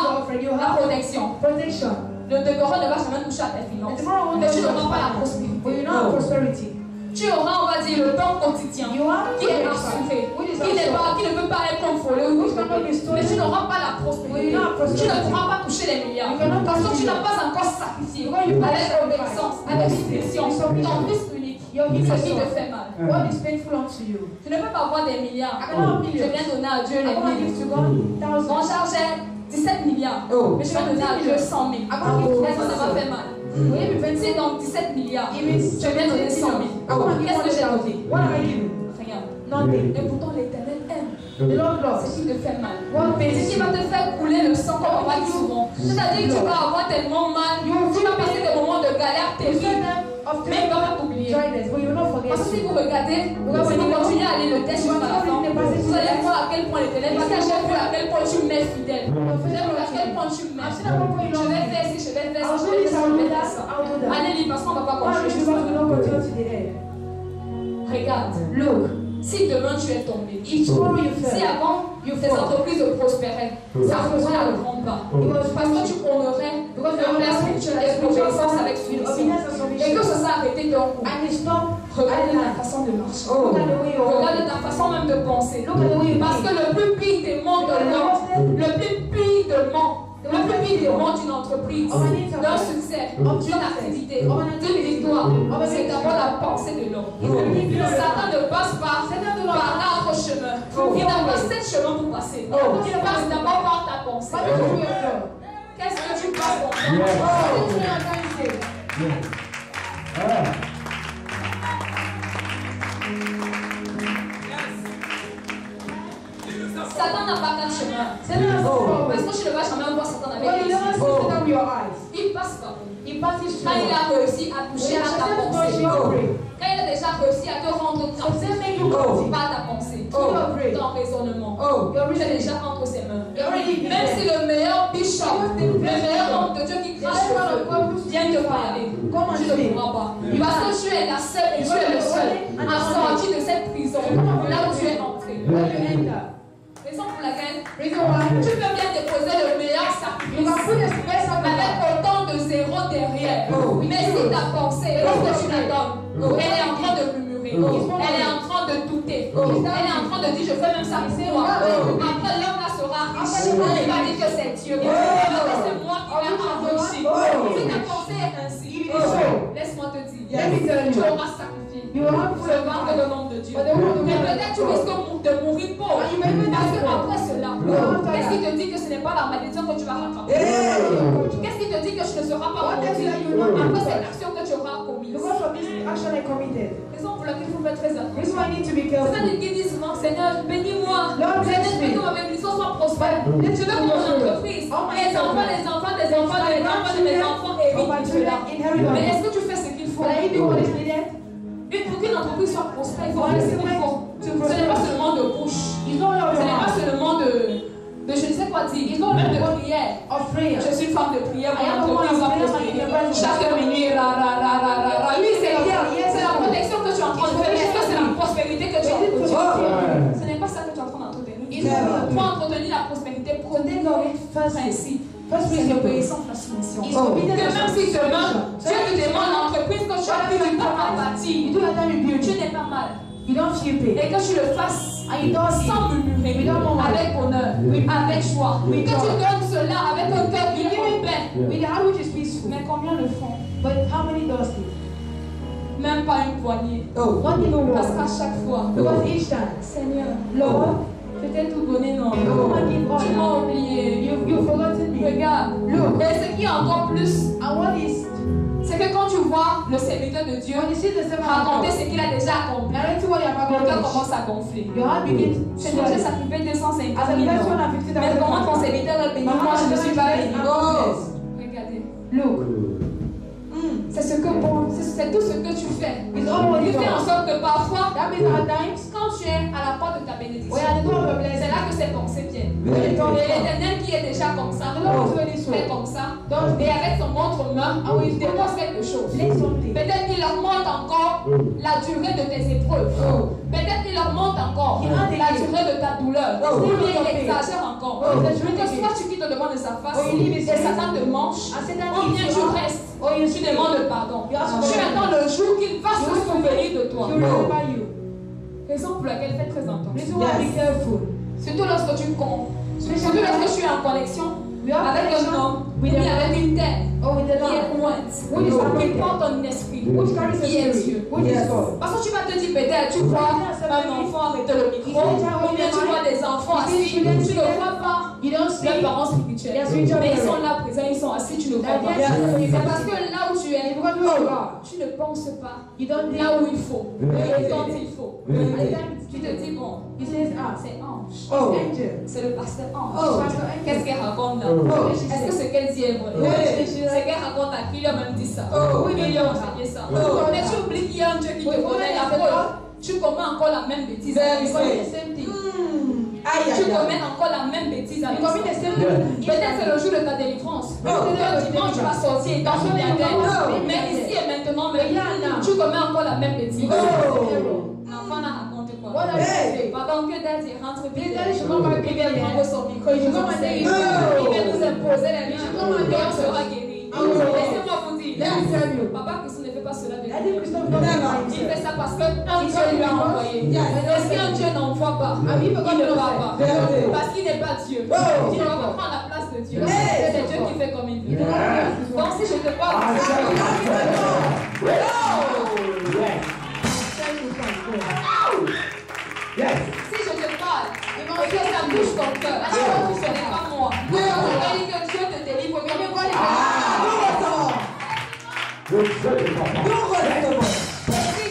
protection. Le demeurant ne va jamais toucher à tes finances. Mais tu n'auras pas la prospérité. Tu auras, on va dire, le pain quotidien qui est assuré, qui ne peut pas être contrôlé ou mais tu n'auras pas la prospérité. Tu ne pourras pas toucher les milliards parce que tu n'as pas encore sacrifié avec obéissance, avec discrétion, ton fils unique, ce qui te fait mal. Tu ne peux pas avoir des milliards. Je viens donner à Dieu les milliers. On chargeait 17 milliards. Mais je vais donner à Dieu 100 000. Est-ce que ça m'a fait mal? C'est donc 17 milliards. Je viens donner 100 000. Qu'est-ce que j'ai donné? Rien. Et pourtant l'éternel aime. C'est ce qui te fait mal. Mais c'est ce qui va te faire couler le sang comme on va dire souvent. C'est-à-dire que tu vas avoir tellement mal. Tu vas passer des moments de galère terribles. Mais il ne va pas t'oublier. Parce que si vous regardez, si vous continuez à aller le test jusqu'à la fin, vous allez voir à quel point l'éternel, parce que j'ai vu à quel point tu m'es fidèle. J'ai vu à quel point tu m'aimes. Je vais faire ci, je vais faire ça, je vais faire ça. Allez-y, parce qu'on ne va pas continuer. Regarde, si demain tu es tombé, si avant tes entreprises prospéraient, ça ferait un grand pas. Parce que tu honorais la place spirituelle d'obéissance avec soumission. Et que ça s'est arrêté d'un coup. Regarde ta façon de marcher. Regarde ta façon même de penser. Parce que le plus pire des mondes de l'homme, le plus pire de monde, le plus pire des mondes d'une entreprise, d'un succès, d'une activité, d'une victoire, c'est d'abord la pensée de l'homme. Satan ne passe pas par notre chemin. Il n'a pas 7 chemins pour passer. Il passe d'abord par ta pensée. Qu'est-ce que tu passes pour Satan n'a pas 4 chemins. Parce que tu ne vas jamais voir Satan avec les yeux. Il passe par où? Quand il a réussi à toucher à ta pensée, quand il a déjà réussi à te rendre captif par ta pensée, ton raisonnement, tu es déjà entre ses mains. Même si le meilleur bishop, le meilleur homme de Dieu qui crache le feu vient te parler, tu ne pourras pas. Parce que tu es la seule et tu es le seul à sortir de cette prison là où tu es entré. Raison pour laquelle tu peux bien déposer le meilleur sacrifice avec autant de zéros derrière. Mais si ta pensée, lorsque tu la donnes, elle est en train de murmurer, elle est en train de douter, elle est en train de dire je fais même ça pour toi. Après l'homme là sera riche, il va dire que c'est Dieu, que c'est moi qui l'ai enrichi. Si ta pensée est ainsi, laisse-moi te dire, tu auras sacrifié le ventre de l'homme de Dieu. Mais peut-être tu risques de mourir pauvre. Parce que après cela, qu'est-ce qui te dit que ce n'est pas la malédiction que tu vas rattraper? Qu'est-ce qui te dit que tu ne seras pas maudit après cette action que tu auras commise? Raison pour laquelle il faut faire très attention. C'est-à-dire qu'ils disent souvent, Seigneur, bénis-moi. Seigneur, bénis-moi, mes bénissions soient prospères. Je veux que mon entreprise, les enfants de mes enfants héritent de cela. Mais est-ce que tu fais ce qu'il faut? Pour qu'une entreprise soit prospère, il faut faire ce qu'il faut. Ce n'est pas seulement de bouche. Ce n'est pas seulement de je ne sais quoi dire. Même de prière. Je suis une femme de prière. Mon entreprise va prospérer. Chaque minute, lui, c'est la protection que tu es en train de faire. Est-ce que c'est la prospérité que tu es en train de faire? Ce n'est pas ça que tu es en train d'entretenir. Pour entretenir la prospérité, prenez le principe. C'est l'obéissance, la soumission. Que même si demain, Dieu te demande l'entreprise que tu as pris du temps à bâtir, tu n'es pas mal. Et que tu le fasses sans murmurer, avec honneur, avec joie. Que tu donnes cela avec un cœur qui est en paix. Mais combien le font? Même pas une poignée. Parce qu'à chaque fois, Seigneur, je t'ai tout donné, non. Tu m'as oublié. Regarde. Et ce qui est encore plus, c'est que quand tu vois le serviteur de Dieu raconter ce qu'il a déjà accompli, mon cœur commence à gonfler. Seigneur, j'ai sacrifié 250 millions. Mais comment ton serviteur a béni? Moi, je ne suis pas béni. Regardez. C'est tout ce que tu fais. Tu fais en sorte que parfois, quand tu es à la porte de ta bénédiction, c'est là que ces pensées viennent. Et l'Éternel qui est déjà comme ça, fait comme ça, et avec son montre main, il dépose quelque chose. Peut-être qu'il augmente encore la durée de tes épreuves. Peut-être qu'il augmente encore la durée de ta douleur. Ou il exagère encore. Mais que soit tu quittes devant de sa face, et Satan te mange, ou bien tu restes. Tu demandes pardon. Tu attends le jour qu'il va se souvenir de toi. Raison pour laquelle fais très attention. Surtout lorsque tu comptes. Surtout lorsque tu es en connexion avec un homme ou avec une terre qui est loin. qui porte ton esprit, qui est Dieu. Parce que tu vas te dire peut-être, tu vois un enfant arrêter le micro, ou bien tu vois des enfants assis, tu ne vois pas leurs parents spirituels. Mais ils sont là présents, ils sont assis, tu ne vois pas. C'est parce que là où tu es, tu ne penses pas là où il faut, et quand il faut. Tu te dis, bon, c'est Ange. C'est le pasteur Ange. Qu'est-ce qu'elle raconte là? Est-ce que ce qu'elle dit est vrai? C'est qu'elle raconte à qui lui a même dit ça? Oui, mais il a enseigné ça. Mais tu oublies qu'il y a un Dieu qui te connaît la faute. Tu commets encore la même bêtise. Tu commets encore la même bêtise. Peut-être c'est le jour de ta délivrance. Peut-être dimanche tu vas sortir dans ton bien. Mais ici et maintenant, tu commets encore la même bêtise. L'enfant n'a raconté quoi? Pendant que Daddy rentre vite, il vient prendre son micro, il vient nous imposer la vie, et on sera guéri. Laissez-moi vous dire, Papa Christ ne fait pas cela de lui. Il fait ça parce qu'un Dieu lui a envoyé. Et si un Dieu n'envoie pas, il ne va pas. Parce qu'il n'est pas Dieu. Il ne va pas prendre la place de Dieu. C'est Dieu qui fait comme il veut. Donc si je te parle, si je te parle, et que ça touche ton cœur, ce n'est pas moi. Il dit que Dieu te délivre. Si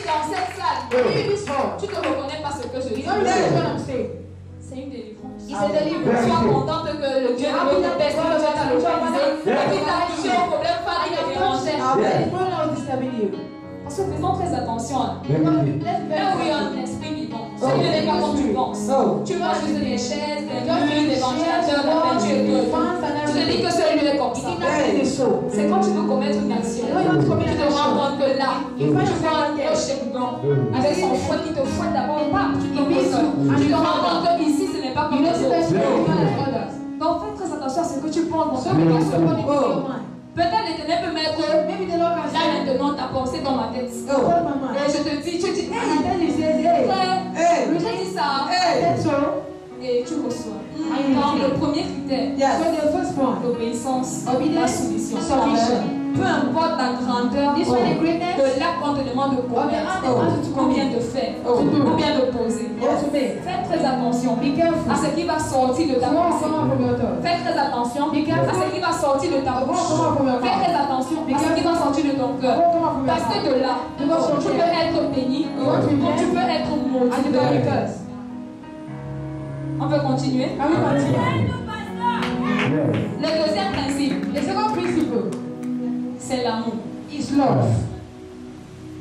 dans cette salle, tu ne reconnais pas ce que je dis, c'est une délivrance. Sois contente que le Dieu de notre Père spirituel t'a localisé et qu'il t'a touché au problème phare qui te dérangeait. Parce que faisons très attention. Là où il y a un esprit vivant, ce n'est pas comme tu penses. Tu vois juste des chaises, des murs, des ventilateurs, la peinture et tout. Tu te dis que celui-là est comme ça. C'est quand tu veux commettre une action. Tu te rends compte que là, tu vois un rocher blanc avec son fouet qui te fouette d'abord, pas qui te pose. Tu te rends compte que ici ce n'est pas comme les autres. Donc fais très attention à ce que tu penses dans ton cœur. Peut-être l'Éternel peut mettre là maintenant ta pensée dans ma tête. Et je te dis, tu dis, frère, je dis ça. Et tu reçois. Donc le premier critère, l'obéissance, la soumission. Peu importe la grandeur de l'acte qu'on te demande de commettre, combien de faire, combien de poser. Faites très attention à ce qui va sortir de ta pensée. Faites très attention à ce qui va sortir de ta bouche. Faites très attention à ce qui va sortir de ton cœur. Parce que de là, tu peux être béni, tu peux être maudit. On peut continuer? Le deuxième principe, le second principe, c'est l'amour.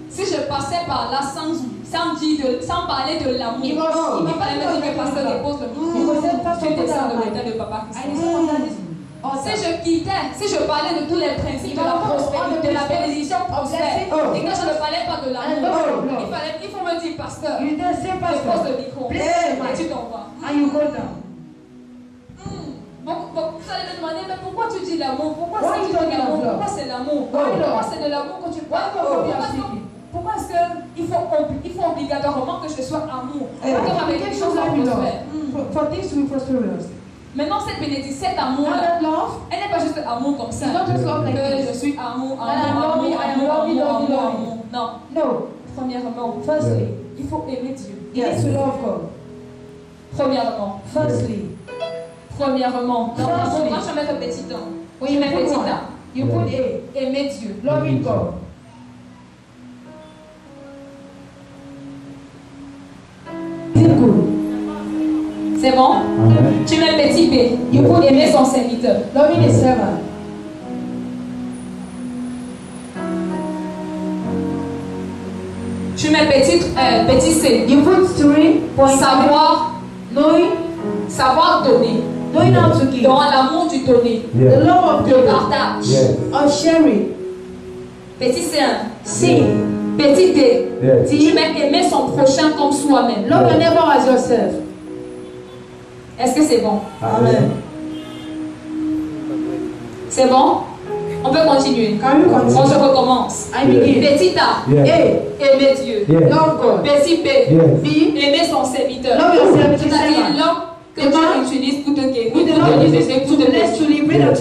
Si je passais par là sans parler de l'amour, il fallait me dire que le pasteur dépose le mot. Tu descends de l'état de Papa Christ. Si je quittais, si je parlais de tous les principes de la prospérité, de la bénédiction prospère, et que je ne parlais pas de l'amour, il faut me dire, pasteur, dépose le micro, et tu t'en vas. Vous allez me demander, mais pourquoi tu dis l'amour? Pourquoi c'est l'amour? Pourquoi c'est l'amour? Pourquoi c'est de l'amour que tu parles? Pourquoi est-ce qu'il faut obligatoirement que je sois amour? Comme avec quelque chose à prospère. Maintenant, cette bénédiction, cet amour, elle n'est pas juste amour comme ça. Que je suis amour. Non. Premièrement, il faut aimer Dieu. Premièrement, dans l'amour, quand je mets un petit temps, je mets petit temps. Aimer Dieu. Loving God. C'est bon? Tu mets petit B. Il faut aimer son serviteur. Loving his servant. Tu mets petit C. You put 3. Savoir donner. Dans l'amour du donner. The love of le partage. Of sharing. Petit C1. Petit D. Tu mets aimer son prochain comme soi-même. Love your neighbor as yourself. Est-ce que c'est bon? Amen. C'est bon? On peut continuer. On se recommence. Petit A. Aimer Dieu. Petit B. Aimer son serviteur. C'est-à-dire l'homme que Dieu utilise pour te guérir, pour te libérer, pour te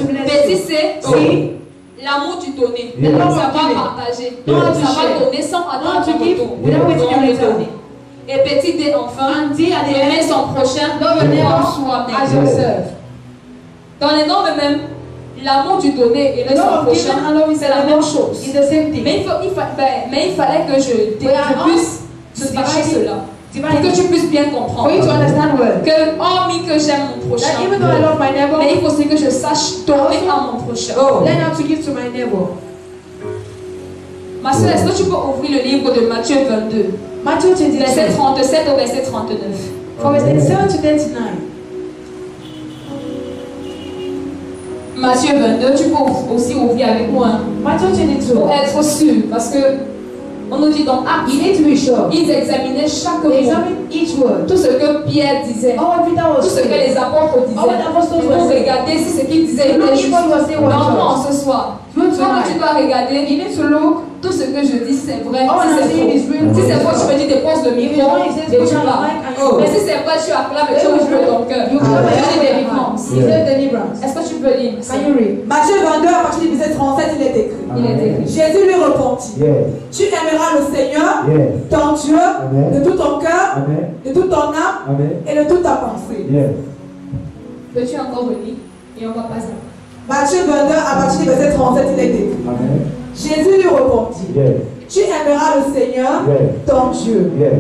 blesser. Petit C. l'amour tu donnais, Yes. ça va partager, Yes. ça va donner sans attendre ton retour. Yes. Et petit D enfin, aimer son prochain comme soi-même. Dans les normes même, l'amour du donné et le son prochain, c'est la même chose. Mais il fallait que je puisse expliquer cela. Pour que tu puisses bien comprendre que, hormis que j'aime mon prochain, mais il faut aussi que je sache donner à mon prochain. Ma soeur, est-ce que tu peux ouvrir le livre de Matthieu 22, verset 37 au verset 39? From verse 37 to 39. Matthieu 22, tu peux aussi ouvrir avec moi Matthew 22. pour être sûr, parce que on nous dit dans Actes, You need to be sure. ils examinaient chaque They mot, examine each word. tout ce que Pierre disait, All Peter was tout ce que saying. les apôtres All the apostles disaient, were pour saying. regarder si ce qu'ils disaient Look était if juste. what was saying was Non, just. ce soir, Look toi tonight. tu dois regarder, You need to look. tout ce que je dis c'est vrai, All I'm si c'est saying is faux. real. Si c'est faux, tu me dis dépose le If it's micro wrong, it et says tu put on the parles. mic and you Mais si c'est vrai, tu acclames et tu If it's ouvres ton real, cœur. you clap Je and dis you délivrance. He said deliverance. Est-ce que tu peux lire ça? Can you read? Matthieu 22, à partir du verset 37, il est écrit. Il est écrit. Jésus lui répondit. Yes. Tu aimeras le Seigneur, Yes. ton Dieu, Amen. de tout ton cœur, Amen. de toute ton âme Amen. et de toute ta pensée. Yes. Peux-tu encore relire et on va passer. Matthieu 22, à partir du verset 37, il est écrit. Amen. Jésus lui répondit. Yes. Tu aimeras le Seigneur, Yes. ton Dieu. Yes.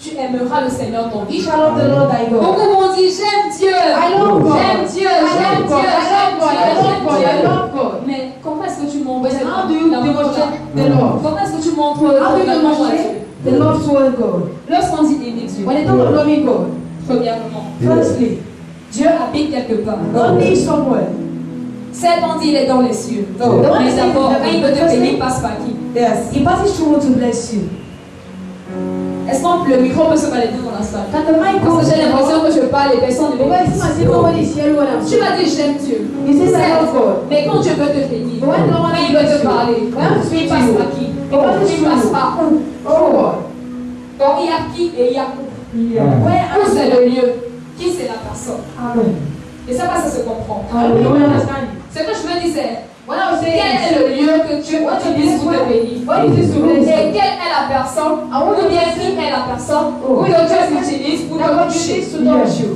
Tu aimeras le Seigneur ton Dieu. You shall love the Lord thy God. Beaucoup m'ont dit j'aime Dieu. I love God. J'aime Dieu, I j'aime love Dieu, God. I j'aime love God. I love God. I Dieu. love God. Mais comment est-ce que tu montres But how do you l'amour demonstrate là? the love? Comment est-ce que tu montres How do you l'amour à Dieu? demonstrate the love toward God? Lorsqu'on dit aimer Dieu, When they talk about loving God, premièrement, firstly, Dieu habite quelque part. God lives somewhere. Certes, on dit il est dans les cieux. Oh. Mais d'abord, quand il veut te bénir, il passe par qui? Yes. He passes through to bless you. Est-ce que le micro peut se balader dans la salle? Can the mic go? Parce que j'ai l'impression que je parle et personne ne Well, m'écoute. it's as if nobody is hearing what I'm Tu saying. m'as dit j'aime Dieu. He says I love Certes, God. mais quand Dieu veut te bénir, But when no one quand il bless veut te you, parler, when I'm il speaking to passe you, par qui? he passes Il passe through. par où? Oh God. Donc il y a qui et il y a où? Where Où am c'est I? le lieu? Qui c'est la personne? Amen. Et ça va, ça se comprend. Amen. You understand? Ce que je veux dire, c'est What I was quel saying est le lieu que Dieu utilise pour te bénir? What is this to bless Et you? quelle est la personne? Ou bien qui est la personne Oh. que Dieu utilise pour That te God toucher? uses to touch you.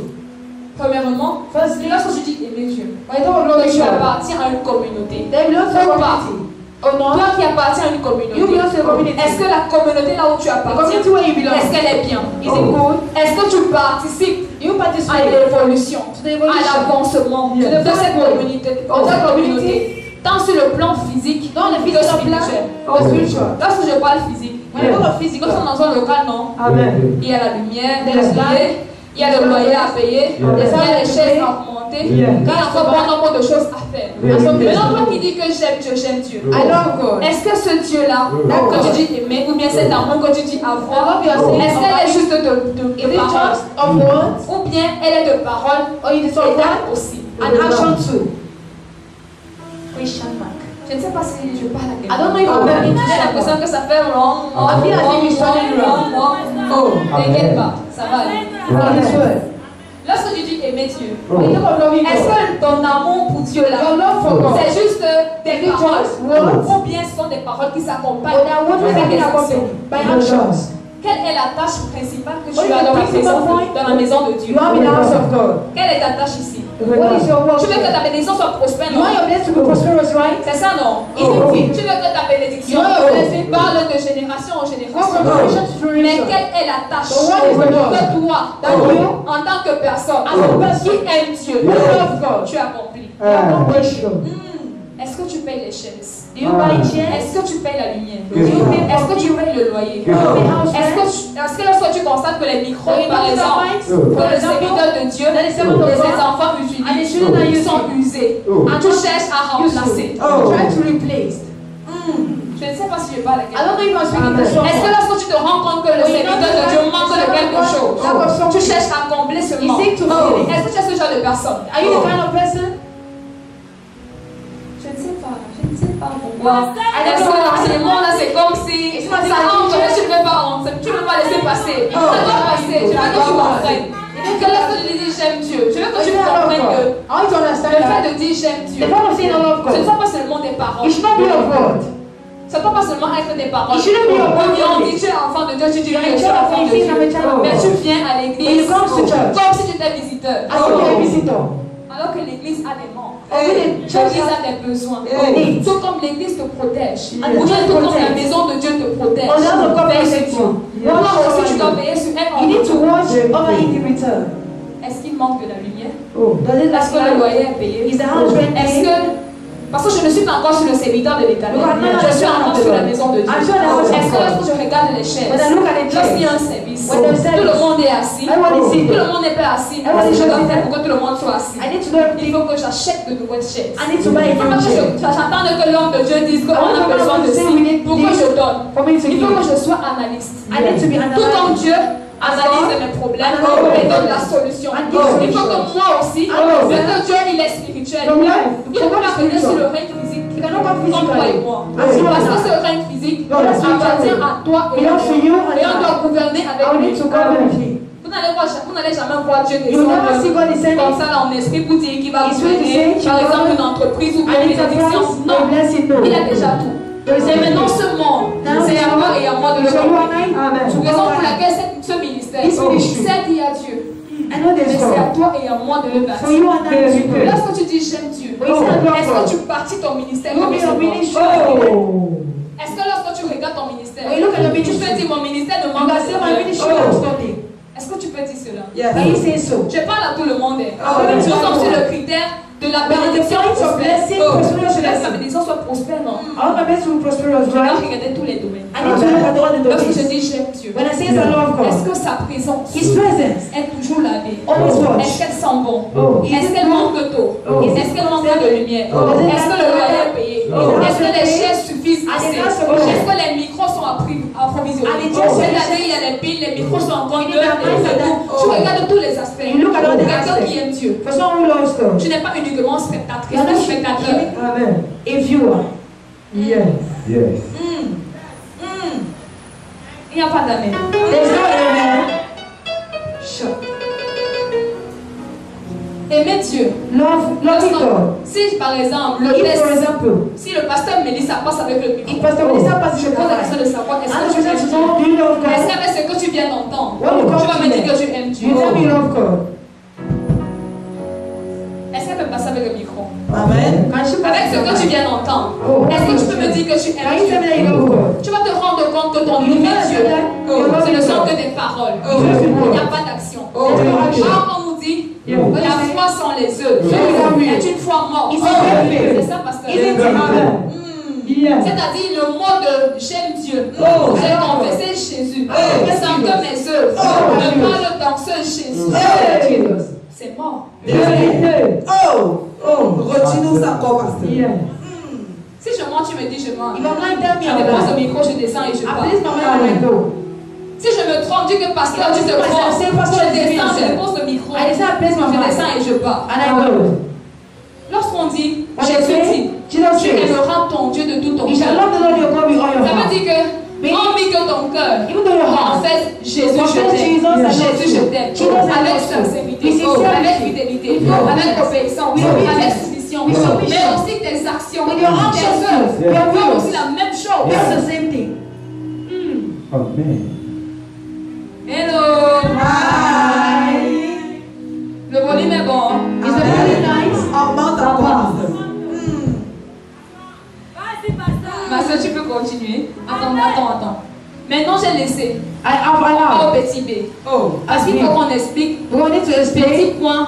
Premièrement, Firstly, lorsque tu dis aimer Dieu, when you don't love que tu God, appartiens à une communauté. then belong to a Ou pas. community. Oh no. Toi qui appartiens à une You communauté, belong to a community. est-ce que la communauté là où tu The appartiens, community where you belong, est-ce qu'elle est bien? is it good? Est-ce que tu participes You à participate l'évolution, to the à evolution. l'avancement Yes. de cette communauté, Oh. de cette communauté, tant sur le plan physique Dans le que physical plan spirituel. or spiritual. Lorsque je parle physique, When you talk of physical, quand on est dans un local, non, Amen. il y a la lumière, There's il y a light. il y a le loyer à payer, il y a les chaises à augmenter, il y a encore bon nombre de choses à faire. Maintenant, toi qui dis que j'aime Dieu, j'aime Dieu. I love God. Est-ce que ce Dieu-là, que tu dis aimer, ou bien cet amour que tu dis avoir, I love you, I say, est-ce qu'elle est juste de Is it paroles, just of words ou bien elle est de paroles or it is et of d'actes words aussi? and action too? Christian Mark. Je ne sais pas si je parle à quelqu'un. I don't know if I'm talking to J'ai l'impression que ça fait long. I feel as if it's turning round. Oh, t'inquiète pas, ça va aller. Love His word. Lorsque tu dis aimer Dieu, When you talk of loving est-ce God, que ton amour pour Dieu là, your love for God, c'est juste des paroles, words, ou bien ce sont des paroles qui s'accompagnent or that word avec is des actions? by actions. Quelle est la tâche principale que tu What is as the dans principal point? la maison de Dieu? You are in the house of God. Quelle est ta tâche ici? What is your work? Tu veux que ta bénédiction soit prospère, You non? want your blessing to be prosperous, right? C'est ça, non? Is it it? Tu veux que ta bénédiction You want your blessing? parle de génération en Go from génération. generation to Mais generation. quelle est la tâche So what is the work? que toi, That you, en tant que personne, as a person, qui aime Dieu, who love God, tu accomplis? you accomplish? Est-ce que tu payes les chaises? Do you buy chairs? Est-ce que tu payes la lumière? Do you pay Est-ce for que tu payes le loyer? Do you pay house rent? Est-ce que lorsque tu constates que les micros, So you par notice exemple, that mics, que for le example, serviteur de Dieu, that the servant of que ses God, enfants and the utilisent, children are ils sont using, usés, Oh. tu cherches à remplacer. try to replace. Je ne sais pas si je parle à I quelqu'un. don't know if I'm speaking to Est-ce que someone. lorsque tu te rends compte que le When you serviteur de notice Dieu that manque de the quelque servant chose, of God, tu cherches à combler ce You manque? seek to fill it. Est-ce que tu es ce genre de personne? Are you the kind of person? Je ne sais pas, je ne sais pas pourquoi. I Est-ce don't que know. l'enseignement là c'est comme si It's ça not like entre, mais teachers. tu ne peux pas rentrer, tu ne peux pas laisser passer. Ça doit passer, tu veux que tu comprennes. Que lorsque je dis j'aime Dieu, je veux que tu comprennes que I want to le understand fait that. de dire j'aime Dieu, The point of saying I love ce ne God sont pas seulement des paroles, is pas seulement être des paroles. It shouldn't be your On word. dit tu es enfant de Dieu, tu dis You're que a tu es child of enfant de faith, Dieu. I'm a child of Mais God. tu viens à When l'église you come to church, comme si tu étais visiteur. as if you're a visitor. Alors que l'église a des membres. Hey. L'église a des besoins. Hey. Tout comme l'église te protège. And Ou bien the tout comme church la protects. maison de Dieu te protège. On does not Veille protect sur you. toi. Toi aussi tu dois veiller sur elle. You need to watch over it in return. Est-ce qu'il manque de la lumière? Does it Est-ce que le loyer est payé? Is the house rent Est-ce paid? que... Parce que je ne suis pas encore sur le serviteur de l'Éternel. Je suis encore sur la maison de Dieu. Est-ce que lorsque je regarde les chaises, When I look at the lorsqu'il y a un chairs, service, when there's tout le service, monde est assis, everyone is seated. tout le monde n'est pas assis. Everyone is Je dois seated. faire pour que tout le monde soit assis. I need to know Il everything. faut que j'achète de nouvelles chaises. I need to buy a Il faut new pas que chair. j'attende que l'homme de Dieu dise qu'on a besoin de ci pour que je donne. For me to Il faut que give. je sois analyste. I need to be Tout comme analyzed. Dieu analyse mes problèmes et donne la solution. Il faut que moi aussi, vu que Dieu il est spirituel, il ne peut pas venir sur le règne physique comme toi et moi. Parce que ce règne physique appartient à toi et à moi. Et on doit gouverner avec I lui. need to go with him. Vous n'allez jamais voir Dieu You never see God descendre descending. comme ça dans l'esprit pour dire qu'il va He's gouverner, going to say, par exemple, une entreprise ou bien And une it's a bénédiction. price, Non, a blessing, no. il a déjà tout. C'est maintenant ce monde. C'est à moi et à moi de le So you comprendre. and I, Raison pour laquelle ce ministère, This ministry. c'est dit à Dieu. I know Mais there's c'est à God. toi et à moi de le For bâtir. you and I to do. Lorsque tu dis j'aime Dieu, When you say I love est-ce God, que tu bâtis ton ministère you comme be il se your doit? ministry. Est-ce que lorsque tu regardes ton ministère, When you look at your tu peux ministry, dire mon ministère ne you manque can say my ministry pas? is nothing. Est-ce que tu peux dire cela? Can you say so? Je parle à tout le monde. Oh, Nous yes. sommes sur le critère de la But the bénédiction points of prospère. blessing, Je prosperous veux que la blessing. bénédiction soit prospère, non? All my best will prosper as Je dois well. regarder tous les domaines. I need to look at all the Lorsque je domains. dis j'aime Dieu, When I say I love est-ce God, que sa présence His presence, est toujours lavée? always Est-ce watch. qu'elle sent bon? Oh. Est-ce qu'elle manque d'eau? Oh. Est-ce qu'elle manque de lumière? Oh. Est-ce que le loyer est payé? Oh. Est-ce que les chaises suffisent Ah, assez? c'est ça, c'est bon. Est-ce que les micros sont approvisionnés? Ah, les chaises, C'est-à-dire il y a les piles, les micros sont encore Il deux, y a et c'est tout. Oh. Tu regardes tous les aspects. You look at all the Quelqu'un aspects. qui aime Dieu. For someone who loves God, Tu n'es pas uniquement spectatrice you're ou not spectateur. Amen. a viewer. Yes. Yes. Il n'y a pas d'amen. There's no amen. Sure. Aimer Dieu. Loving God. Si par exemple, le If, test, for example, si le pasteur Mélissa passe avec le micro, if Pastor Melissa passes je the pose la question microphone, de savoir est-ce and que the tu person aimes to Dieu? know, do you love Est-ce God? qu'avec ce que tu viens d'entendre, When you tu vas come me dire here, que tu aimes Dieu? you tell me you love God. Est-ce qu'elle peut passer avec le micro? Amen. Can she Avec ce pass que tu the viens d'entendre, Oh. est-ce que tu peux me dire que tu Can aimes you tell me that you Dieu? love God? Tu vas te rendre compte que ton You aimer know Dieu, that you love ce ne sont God. que des paroles. Oh. Il n'y a pas d'action. Oh. Or, on nous dit, Yeah. la foi sans les œuvs Yeah. est une foi morte. It's a faith. C'est ça, pasteur. Isn't it? Yes. C'est-à-dire le mot de j'aime Dieu. Oh. J'ai confessé Jésus. Oh. Sans que mes œuvres Oh. ne parlent dans ce Jésus. Hey, Jesus. C'est mort. Hey. Oh, retire-nous ça encore, pasteur. Yeah. Si je mens, tu me dis je mens. If I'm lying, tell me Je I'm dépose le lying. micro, je descends et je I pars. place my mind on my door. Si je me trompe, dis que pasteur, tu te If I trompes. say, pastor, Je you descends, say, je dépose le micro. I decide I place my Je mind. descends et je pars. And I go. Lorsqu'on dit, When I Jésus say, dit, Jesus tu says, aimeras ton Dieu de tout ton you shall cœur. love the Lord your God with all your Ça veut heart. dire que, hormis que ton cœur Even though your heart, confesse Jésus, je confess t'aime. Jesus, I love Jésus, je you. t'aime. Jesus, I Avec love you. sincérité, With sincerity. avec fidélité, Yeah. avec obéissance, With obedience. avec soumission, With submission. mais aussi tes actions, With your tes actions, œuvres, your font wills. aussi la même chose. That's the same thing. Amen. Hello! Bye. Le volume est bon. Is the really nice? Augmente encore, pasteur. Ma soeur, tu peux continuer. Attends. Maintenant, j'ai laissé. I've Au allowed. petit B. Oh, Parce qu'il faut qu'on explique We need to explain petit point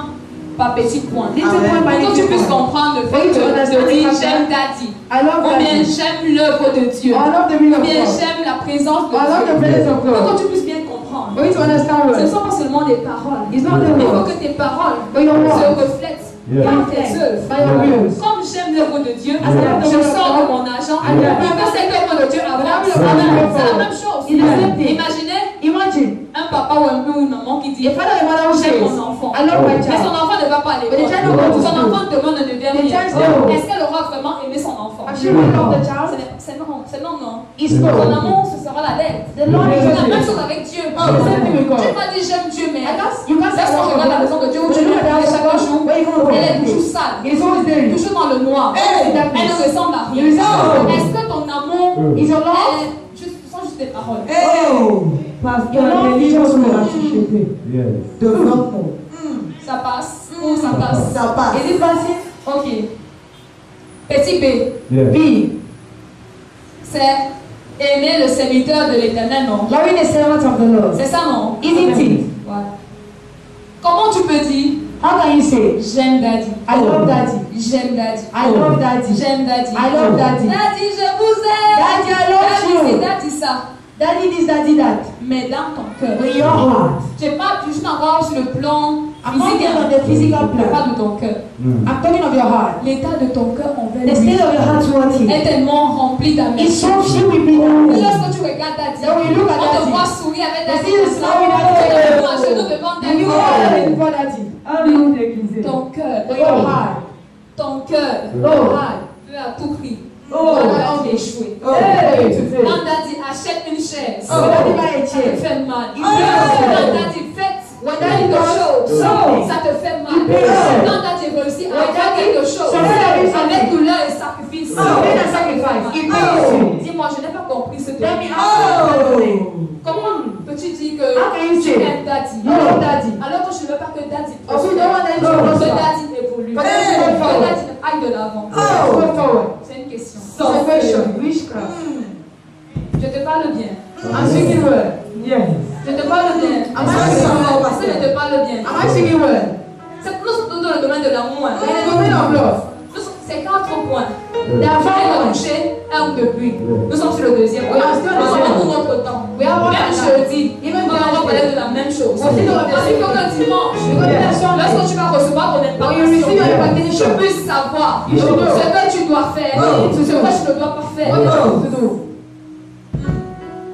par petit point. little Amen. point by Pour que tu little puisses point. comprendre le For fait you to que understand de dire the fact j'aime that Daddy. I love Ou bien God. j'aime l'œuvre de Dieu. I love the will Ou of bien God. j'aime la présence de I love the Dieu. presence of Pour God. que tu puisses bien comprendre. For you to understand Ce ne well. sont pas seulement des paroles. It's not the Il faut word, que tes paroles but your se words. reflètent Yeah. par tes œuvres. By your wills. Comme j'aime l'œuvre de Dieu, Yeah. je sors de mon argent Yeah. pour que cette œuvre de Dieu avance. Yeah. C'est la même chose. It's the same thing. Imaginez Imagine un papa ou un père ou une maman qui dit a father and mother who j'aime says, mon enfant. I love my Mais son child. enfant ne va pas à But the l'école. child will go to Son school. enfant demande de devenir The child rien. says, Est-ce qu'elle aura vraiment aimé son enfant? Actually, we love the child. C'est non, c'est non, non. It's Son God. amour, ce sera la dette. The Lord is C'est la même with chose avec Dieu. The same thing with God. Tu m'as dit j'aime Dieu, mais I guess you can't say lorsqu'on regarde la maison de Dieu où tu look at the es house of chaque God, jour, where you gonna elle est go? toujours sale. It's always there. Toujours dans le noir. Hey. Elle ne ressemble à rien. You resemble God. Est-ce que ton amour Is your love? Ce sont juste des paroles. Parce que la délivrance me l'a chuchoté. Yes. Devant moi. Ça passe ou ça passe? Ça passe. Is it passing? Ok. Petit B. Yes. B. C'est aimer le serviteur de l'Éternel, non? Loving the servant of the Lord. C'est ça, non? Isn't it? Voilà. Comment tu peux dire How can you say, j'aime Daddy? I love Daddy. J'aime Daddy. I love Daddy. J'aime Daddy. I love Daddy. Daddy, je vous aime. Daddy, I love Daddy, you. c'est Daddy ça. Daddy this, Daddy that. Mais dans ton cœur. In your heart. Tu n'es pas juste encore sur le plan I'm not physique. on the physical Je plan. parle de ton cœur. I'm talking of your heart. L'état de ton cœur envers The lui state of your heart towards him. est tellement rempli d'amour. It's so filled with Et love. lorsque tu regardes Daddy, Then when you look at on te Daddy, voit sourire avec Daddy. you see the smile with Daddy. Tu te prends à genoux devant And you Daddy. are before Daddy. Ton cœur, Your heart. ton cœur, Oh. veut à tout prix. Oh. On échoué. Hey. Quand Daddy achète une chaise, Oh. Daddy buy a ça te chair. fait mal. Il Quand paye. Daddy fait When Daddy quelque does chose, so. ça te fait mal. Il paye. Quand Daddy réussit à When faire Daddy quelque chose, succeeds in avec something. douleur et sacrifice, Oh. Pain and sacrifice. Il paye. dis-moi, je n'ai pas compris ce Let me truc. ask you. Comment peux-tu dire que How can you tu say aimes Daddy? you love Daddy? Alors que je ne veux pas que Daddy Oh, so you don't want Daddy to que prosper. Daddy évolue, But Daddy go que forward. Daddy aille de l'avant. Go forward. C'est une question. It's a question. Witchcraft. Je te parle bien. I'm speaking word. Yes. Je te parle bien. Am I speaking word? Parce que je te parle bien. Am I speaking word? Nous sommes dans le domaine de l'amour. In the domain of love. C'est 4 points. There are Je vais 5 points. toucher un depuis. Nous sommes sur le deuxième. We are still on the Nous second. avons tout notre temps. We have one Même another. jeudi, Even on va Thursday. parler de la même chose. We're still on the Parce qu'il faut same. que dimanche, Because there's lorsque something. tu vas recevoir ton When you impartation, receive your tu impartation, puisses savoir You should know. ce que tu dois faire, Oh. ce que tu ne dois pas faire. what you have to do.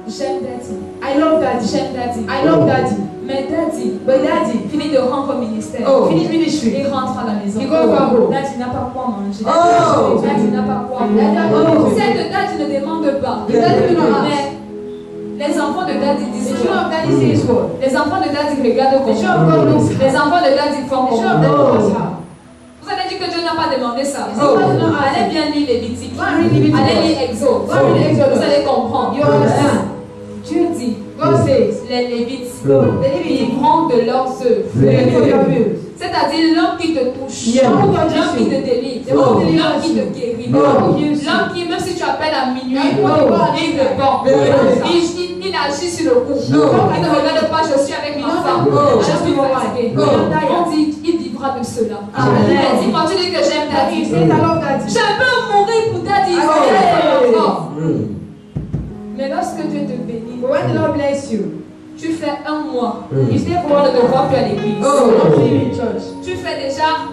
J'aime Daddy. I love Daddy. J'aime Daddy. I love Daddy. Mais Daddy But Daddy, finit de rendre ministère. finish ministry. Et rentre à la maison. He goes back home. Daddy n'a pas quoi manger. Oh. Daddy n'a pas quoi Daddy n'a pas boire. quoi Celle de Daddy ne demande pas. The Daddy do not ask. Mais les enfants de Daddy The disent children quoi? of Daddy says what? Les enfants de Daddy regardent The children of comment? God looks. Les enfants de Daddy font The children of comment? Daddy looks how? Vous allez dire que Dieu n'a pas demandé ça. Oh. Allez bien lire Lévitique. Go and read Leviticus. Allez lire Exode. Go and read Exodus. Vous allez comprendre. You understand? Dieu dit, God says, les Lévites the Levites vivront de leurs œuvres. they for your views. C'est-à-dire l'homme qui te touche, Yeah. l'homme qui te délivre, Oh. l'homme qui te guérit, Oh. l'homme qui, même si tu appelles à minuit, Oh. il répond. Il agit sur le coup. Il ne regarde pas, je suis avec ma femme, je suis fatigué. On dit, il vivra de cela. Amen. Dis-moi, tu dis que j'aime He Daddy. says, I love Daddy. Je peux mourir pour Daddy. Amen. Mais lorsque Dieu te bénit, But when the Lord bless you, tu fais un mois, you stay for pour one ne te voir plus à l'église. not to live in church. Tu fais déjà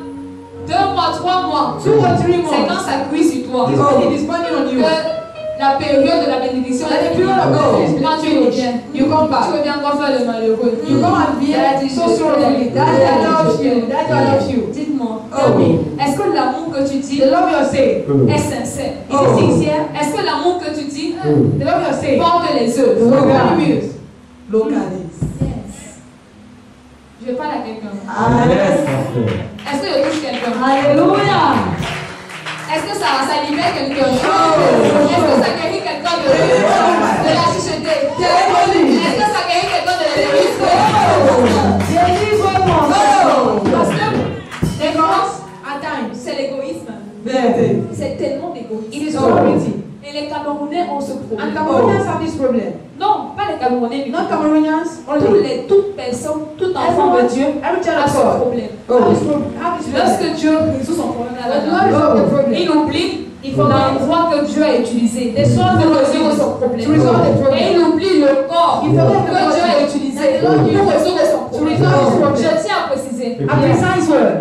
2 mois, 3 mois. 2 or 3 C'est quand months. ça cuit sur toi. It's when it is burning on you. Que la période de la bénédiction And the est period of finie. God Quand is tu reviens, You come tu back. reviens encore faire le malheureux. You come and be so sorrowfully. Daddy, I love you. Daddy, I love you. Dites-moi, Tell me. est-ce que l'amour que tu dis The love you're saying, est sincère? is it sincere? Est-ce que l'amour que tu dis The love you're saying, porte les œuvres? localize. Localise. Yes. Je parle à quelqu'un. Est-ce que je touche quelqu'un? Hallelujah. Est-ce que ça libère quelqu'un? Est-ce que ça guérit quelqu'un de la chucheté? Est-ce que ça guérit quelqu'un de l'égoïsme? Parce que les forces, At times, c'est l'égoïsme. Vérité. C'est tellement d'égoïsme. it is authority. Et les Camerounais ont ce And problème. Cameroonians have this problem. Non, pas les Camerounais, mais Not Cameroonians only. toute personne, tout enfant de Dieu Every child a of ce God problème. have this problem. Lorsque Dieu résout son problème When là, God resolves the problem, il oublie il faut l'endroit que Dieu a utilisé pour résoudre son problème. To resolve the problem. Et il oublie le corps Il faut que Dieu a utilisé pour résoudre son problème. Je tiens à préciser, a precise word.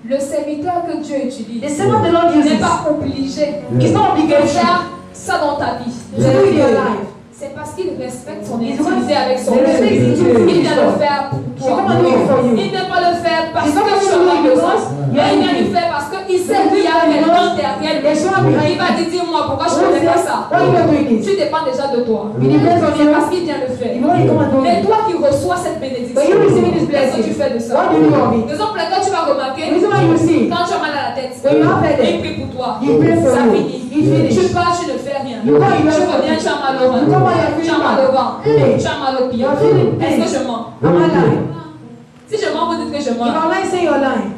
le serviteur que Dieu utilise The servant the Lord n'est uses pas obligé is not de obligation faire ça dans ta vie. to do in your life. C'est parce qu'il respecte son He's intimité avec son He Dieu. respects his Il intimacy. vient le faire pour He toi. come and do it for you. Il ne vient pas le faire parce He's que not going tu to en do as it besoin. because Il vient le faire parce qu'il sait qu'il y a quelqu'un derrière lui. There's someone behind Il va te dire, moi, pourquoi je ne Why fais pas ça? are you doing this? Tu dépends déjà de toi. It depends on C'est you. parce qu'il vient le faire. You know you come and do Mais it. toi qui reçois cette But you bénédiction, receiving this qu'est-ce que tu blessing. fais de ça? What do you do of it? Raison pour laquelle tu vas remarquer, The reason why you see, quand tu as mal à la tête, when you have il headache, prie pour toi. he pray for Ça you. finit. He finish. Tu pars, tu ne fais rien. You go, you Je reviens, tu as mal au ventre. Tu as mal au ventre. Tu as mal au pied. Est-ce que je mens? Am I lying? Si je mens, vous dites que je If mens. I'm lying, say you're lying.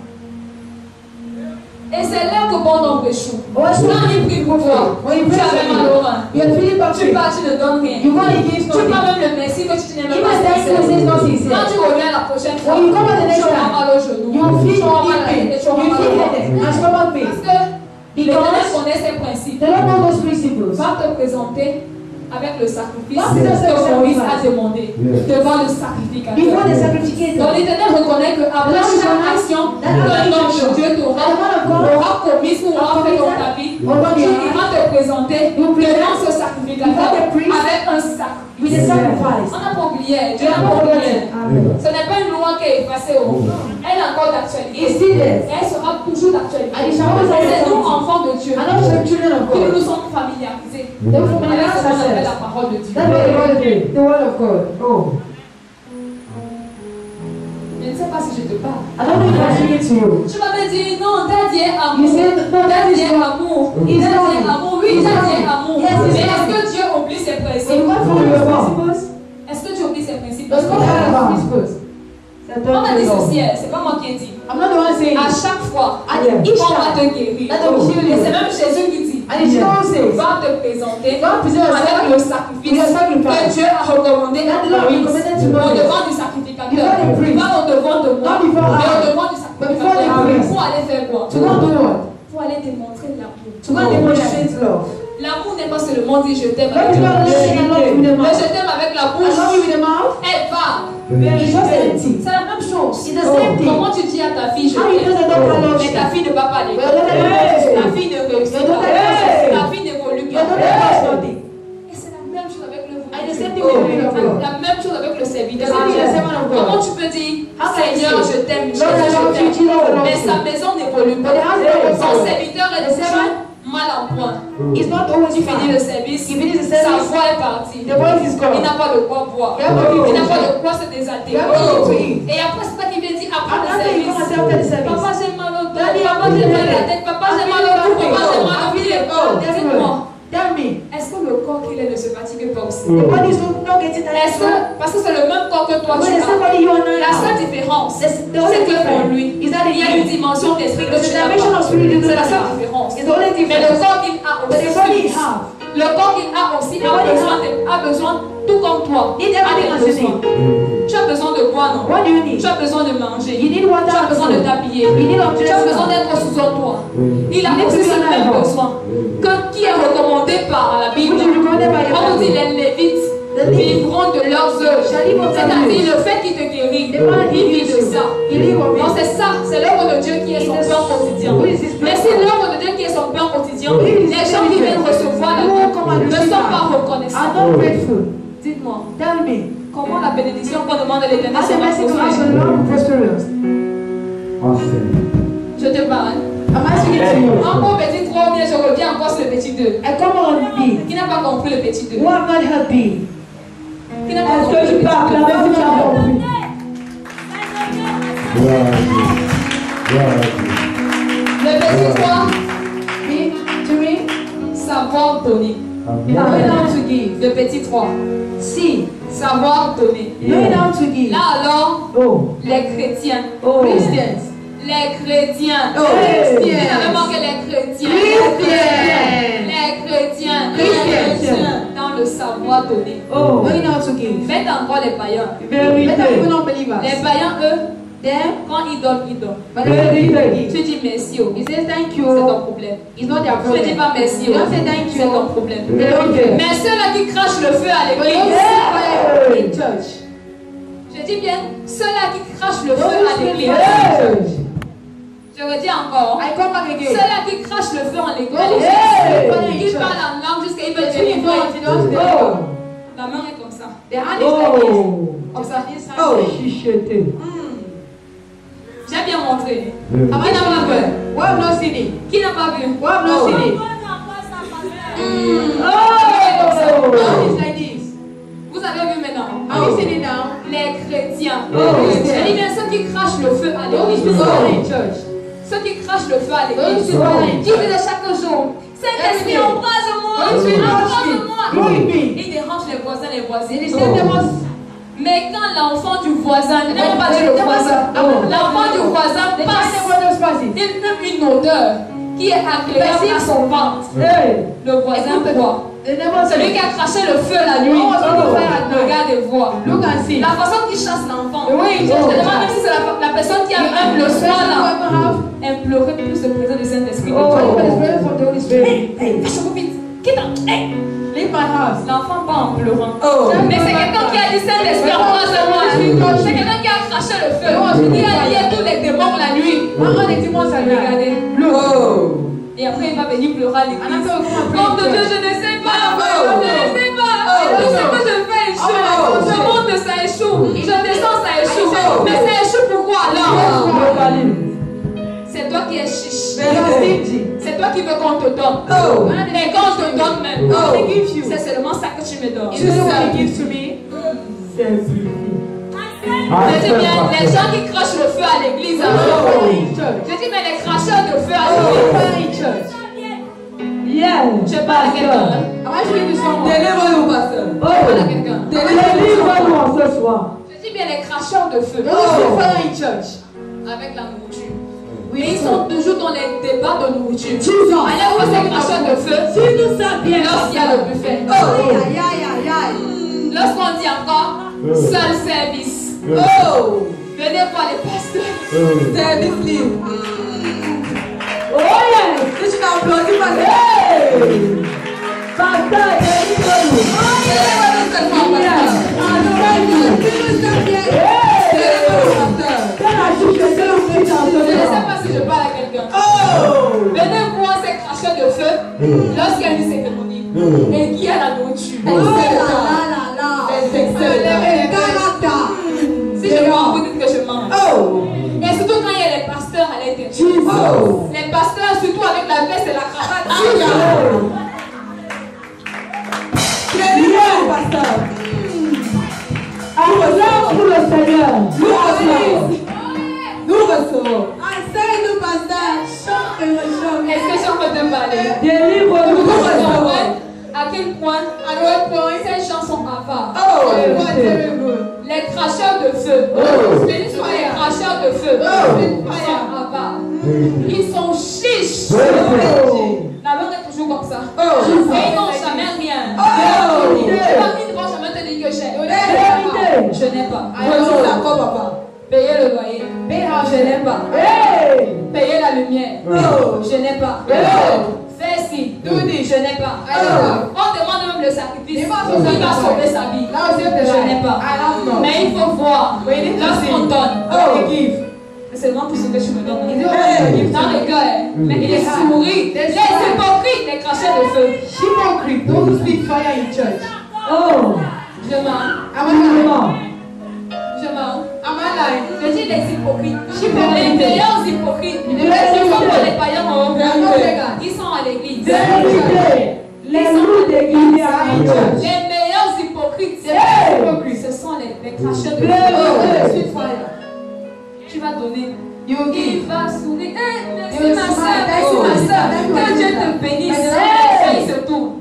Et c'est là que bon nombre échoue. Oh, it's Quand not. il prie pour toi, When you tu pray avais for mal me, au ventre. you're feeling Tu bad. pars, tu ne donnes rien. You want to give Tu something. parles même le merci que tu n'aimes Even pas thank you, say it's not sincere. Quand tu reviens la prochaine fois, When you come back the next tu auras time, mal au genou. you feel Tu auras mal à la pain. tête, tu auras You mal au feel ventre. headache and stomach pain. Parce que l'Éternel Because connaît ses principes. the Lord knows those principles. Va te présenter avec le sacrifice Yes. que Moïse a demandé Yes. devant le sacrificateur. Before the sacrificator. Donc l'Éternel reconnaît qu'après chaque action qu'un homme de Dieu aura commise ou aura fait dans ta vie, tu iras te présenter devant ce sacrificateur avec un sacrifice. With a sacrifice. On n'a pas oublié, Dieu n'a pas oublié. Amen. Ce n'est pas une loi qui est effacée. Elle est encore d'actualité. It's still there. Elle sera toujours d'actualité. And it shall always be C'est nous, there. enfants de Dieu, And not the children of qui God. nous sommes familiarisés Then for my avec ce qu'on appelle ancestors. la parole de Dieu. That's what the word of God. The word of God. Oh. Je ne sais pas si je te parle. I don't know if I'm speaking to you. Tu vas me dire, non, t'as dit amour. You said, no, that T'as is dit not. amour. It's T'as not. dit amour. Oui, t'as dit amour. Yes, Mais it's est-ce not. que Dieu oublie ses If principes? God follow your principles, Est-ce que tu oublies ses principes? does God follow your principles? On m'a dit ceci, c'est pas moi qui ai dit. I'm not the one saying À it. chaque fois, And each on va time, te guérir. Let them heal you. Et c'est même Jésus qui dit, And the Lord says, va te présenter God present avec yourself le with sacrifice a sacrifice. que Dieu a recommandé à That the Lord Moïse recommended to au Moses. devant du sacrificateur. Before the priest. Pas au devant de moi, Not before mais I. au devant du But before the sacrificateur. priest. Pour aller faire quoi? To go do what? Pour aller démontrer l'amour. To go demonstrate love. L'amour n'est pas seulement dire je t'aime Love avec is la not bouche. saying I love you with the Mais mouth. je t'aime avec la I bouche. love you with the mouth. Elle va. It's just empty. C'est la même chose. It's the same thing. Comment tu dis à ta fille je How you t'aime? know that God loves Mais you? ta fille ne va pas à l'école. Well, let Ta fille ne réussit Well, pas. let Ta fille n'évolue Your daughter pas. does nothing. Et c'est la même chose avec le And the same thing with the will of God. La même chose avec le serviteur. The same thing with the servant of God. Comment tu peux dire How can you Seigneur, say, je t'aime, Lord, I love you, Jesus, I love mais you. sa maison n'évolue pas. But the house never Son grows. serviteur est The servant mal en point. It's not always Tu finis le fine. service, He finishes the sa service. voix est partie. The voice is Il gone. n'a pas de quoi boire. You have nothing Il n'a to pas eat. de quoi se désaltérer. You have nothing to eat. Et après, c'est pas qu'il vient dire après le And after you come and service. say after the service. Papa, j'ai mal au dos. Daddy, Papa, I'm j'ai mal à la feeling tête. Papa, I'm j'ai mal feeling au cou. bad. Papa, j'ai mal au pied. That's Dis-moi, good. Tell me. est-ce que le corps qu'il est ne se fatigue pas aussi? The body is not getting tired. Est-ce que, parce que c'est le même corps que toi, When tu there's as. somebody you are not La seule now. différence, The c'est only que pour difference lui, is that il y a une dimension d'esprit que There's tu a n'as dimension of pas. spirit you do C'est la not seule have. différence. It's the only Mais le difference. corps qu'il a But the body aussi, is half. le corps qu'il a aussi a besoin, tout comme toi, Need a everything des as you besoins. Tu as besoin de boire, non? What do you need? Tu as besoin de manger. You need water. Tu as besoin de t'habiller. You need Tu as besoin d'être sous un toit. Il a aussi ce même besoin qui est recommandé par la Bible. Which is recommended by the On nous dit Bible. les Lévites vivront de leurs œuvres. C'est-à-dire le fait qu'il te guérit, il vit de ça. Donc c'est ça, c'est l'œuvre de Dieu qui est son pain quotidien. Mais si l'œuvre de Dieu qui est son pain quotidien, les gens qui viennent recevoir la vie ne sont pas reconnaissants. I'm not grateful. Dites-moi, Tell me. comment la bénédiction qu'on demande à l'Éternel As a sera blessing to us, prospère? the Lord will prosper us. Je te parle. Am I speaking to you? Encore petit 3 ou bien je reviens encore sur le petit 2. I come on B. Qui n'a pas compris le petit 2? Who have not helped B? Qui n'a pas Est-ce compris que le tu parles? petit 2? La même chose compris. Le petit 3, B, to me, savoir donner. knowing how to give. Le petit 3, C, savoir donner. knowing how to give. Là alors, Oh, les chrétiens. oh, Christians. Les chrétiens. Oh, Qui Christians. n'avait manqué les chrétiens. Christians. Les chrétiens. Christians. Dans le savoir donner. Oh, knowing how to give. Faites encore les païens. Very good. Even non-believers. Les païens, eux, Them, quand ils donnent, ils donnent. but they give. Tu dis merci. Oh. He says thank C'est ton you. problème. It's not their Tu ne dis problem. pas merci. You Oh. don't say thank C'est ton you. problème. They don't care. Mais ceux-là qui crachent le feu à But you l'église. fire in church. Je dis bien, ceux-là qui crachent le feu Those à who l'église. church. Je redis encore. I come back again. Ceux-là qui crachent le feu en l'église. Hey. Ils parlent en langue jusqu'à ils But veulent you délivrer. don't deliver. La main est comme ça. The hand is like this. Comme ça. Oh. J'ai bien montré. Am Qui I n'a pas vu? Who have not seen it? Qui n'a pas vu? Who have not seen it? Oh. Now it's like this. Vous avez vu maintenant? Are you seeing it now? Les chrétiens. Oh. Je dis bien ceux qui crachent le feu à Those l'église. who go in church. Ceux qui crachent le feu à l'église. Those who go in Qui church. disent chaque jour. Saint-Esprit, Every day. embrase-moi. Those who Embrase-moi. les voisins. Mais quand l'enfant du voisin, ne pas dire le voisin, l'enfant du voisin passe, il fume une odeur qui est agréable à son ventre. Le voisin voit. Celui qui a craché le feu la nuit, regarde et voit. La façon qu'il chasse l'enfant. Je me demande même si c'est la personne qui a même le soir là, implorer plus de présence du Saint-Esprit. Hey, fais-moi vite. Leave my house. L'enfant pas en pleurant. Mais c'est quelqu'un qui a dit Saint-Esprit en face de moi. C'est quelqu'un qui a craché le feu. Il a lié tous les démons la nuit. Regardez. Et après il va venir pleurer à l'église. Oh de Dieu, je ne sais pas. Je ne sais pas. Tout ce que je fais échoue. Je monte, ça échoue. Je descends, ça échoue. Mais ça échoue pourquoi alors? C'est toi qui es chiche. C'est toi qui veux qu'on te donne. Mais quand on te donne même, c'est seulement ça que tu me donnes. Je dis bien, les gens qui crachent le feu à l'église. Je dis mais les cracheurs de feu à l'église. Je parle à quelqu'un. Délivre-nous, pasteur. Je parle à quelqu'un. Délivre-nous ce soir. Je dis bien les cracheurs de feu. Avec la nourriture. Mais ils sont toujours dans les débats de nourriture. Allez voir ces cracheurs de feu. Lorsqu'il y a le buffet. Lorsqu'on dit encore seul service. Venez voir les pasteurs. Service libre. Si tu n'applaudis pas, pasteur, délivre-nous. Je ne sais pas si je parle à quelqu'un. Venez voir ces cracheurs de feu lorsqu'il y a une cérémonie et qu'il y a la nourriture. Si je mens, vous dites que je mens. Et surtout quand il y a les pasteurs à l'intérieur. Les pasteurs, surtout avec la veste et la cravate. Pasteur. Acclame pour le Seigneur. Nous recevons. Est-ce que j'en peux te parler? Délivre-nous. À quel point ces gens sont avares. Les cracheurs de feu. Les cracheurs de feu sont avares. Ils sont chiches. La langue est toujours comme ça. Et ils n'ont jamais rien. Ils ne vont jamais te dire que j'ai. Je n'ai pas. Payer le loyer. Je n'ai pas. Payer la lumière. Je n'ai pas. Fais ci. Je n'ai pas. On demande même le sacrifice. Il va sauver sa vie. Je n'ai pas. Mais il faut voir. Lorsqu'on donne. C'est seulement pour ce que tu me donnes. Dans le cœur. Mais il est souri. Les hypocrites, les cracheurs de feu. Je mens. Je dis les hypocrites. Les meilleurs hypocrites. Ils sont pas les païens. Ils sont à l'église. Les loups d'église. Les meilleurs hypocrites. Ce sont les cracheurs de feu. Tu vas donner. Il va sourire. Merci ma soeur. Que Dieu te bénisse. Il se tourne.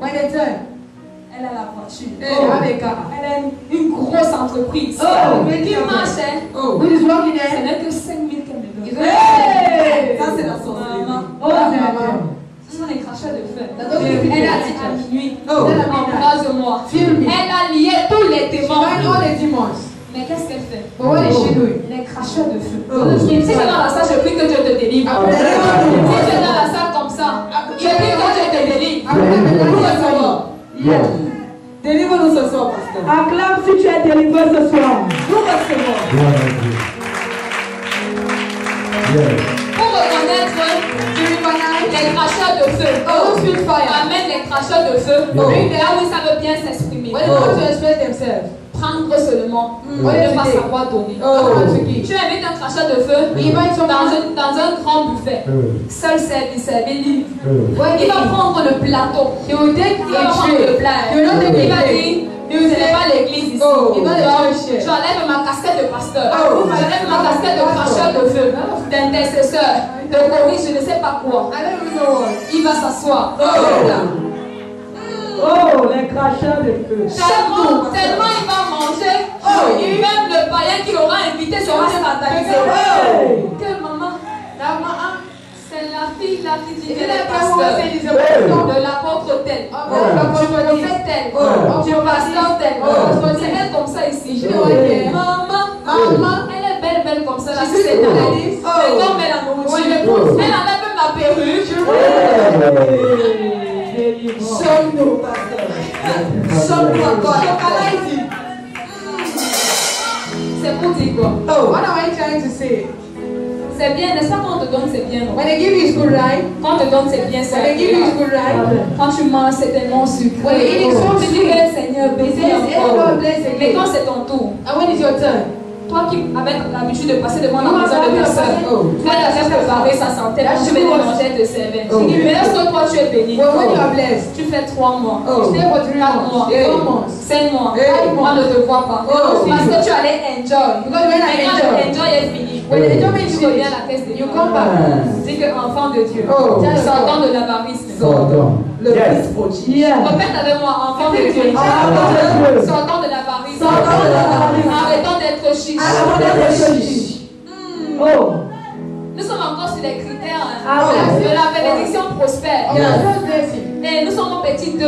Elle a la voiture. Elle a une grosse entreprise. Qui marche. Ce n'est que 5 000 qu'elle me donne. Ça, c'est la sorcellerie. Ce sont les cracheurs de feu. Elle a dit à minuit. Embrase-moi. Elle a lié tous les démons. Mais qu'est-ce qu'elle fait? Les cracheurs de feu. Si tu es dans la salle, je prie que Dieu te délivre. Si tu es dans la salle comme ça, je prie que Dieu te délivre. Délivre-nous ce soir, pasteur. Acclame si tu es délivré ce soir. Nous recevons. Pour reconnaître les cracheurs de feu, amène les cracheurs de feu là où ils savent bien s'exprimer. Prendre seulement, ne pas savoir donner. Tu invites un cracheur de feu dans un grand buffet. Seul service libre. Il va prendre le plateau. Il va prendre le plat. Il va dire, ce n'est pas l'église ici. J'enlève ma casquette de pasteur. J'enlève ma casquette de cracheur de feu, d'intercesseur, de corrige, je ne sais pas quoi. Il va s'asseoir. Les cracheurs consommateur de feu. Tellement il va manger. Même le païen qui l'aura invité sera scandalisé. Que maman, c'est la fille là qui dit qu'elle est pasteur. De l'apôtre tel. Du prophète tel. Du pasteur tel. C'est elle comme ça ici. Maman, elle est belle comme ça. C'est comme elle a nourriture. Elle a même la perruque. Somme-nous, pasteur. Somme-nous encore. C'est pour dire quoi? What am I trying to say? C'est bien, n'est-ce pas quand on te donne, c'est bien, non? When they give you is good, right? Quand on te donne, c'est bien, When c'est they give you is good, right? Quand tu manges, c'est tellement sucré. When you eat it so Tu dis, sweet. Seigneur, bénis Yes, encore. God bless again. Mais quand c'est ton tour, And when is your turn? toi qui avais l'habitude de passer devant la You maison have de personne, to toi qui avais préparé sa santé, quand tu venais manger, te servait. Mais lorsque toi tu es béni, Well, when you are blessed, tu fais 3 mois, you stay for 3 4 months, mois, 4 months. 5 mois, Hey. on ne te voit pas. Parce que tu allais enjoy. Because when I Mais quand enjoy, le enjoy est fini, when the enjoyment is tu reviens à finished, la caisse de you Dieu. come back. Dis que enfant de Dieu, Oh. sortant de l'avarisme. Le fils prodigue. Yeah. Répète avec moi, enfant de Dieu. Sortant de l'avarisme. Sortant de l'avarisme. Arrêtons d'être chiches. Arrêtons d'être chiches. Oh. Nous sommes encore sur les critères Ah, de la bénédiction prospère. Et nous sommes au petit 2.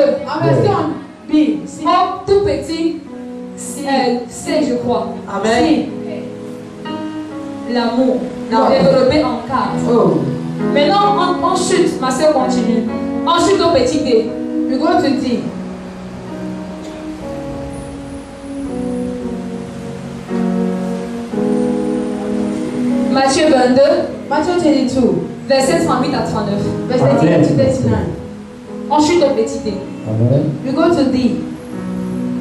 B. Au tout petit C, je crois. Amen. L'amour. Développé en 4. Maintenant, on chute. Ma soeur continue. On chute au petit D. We go to D. Matthieu 22, Matthew 22, verset 38 à 39. verse 38 to 39. On chute au petit D. Amen. We go to D.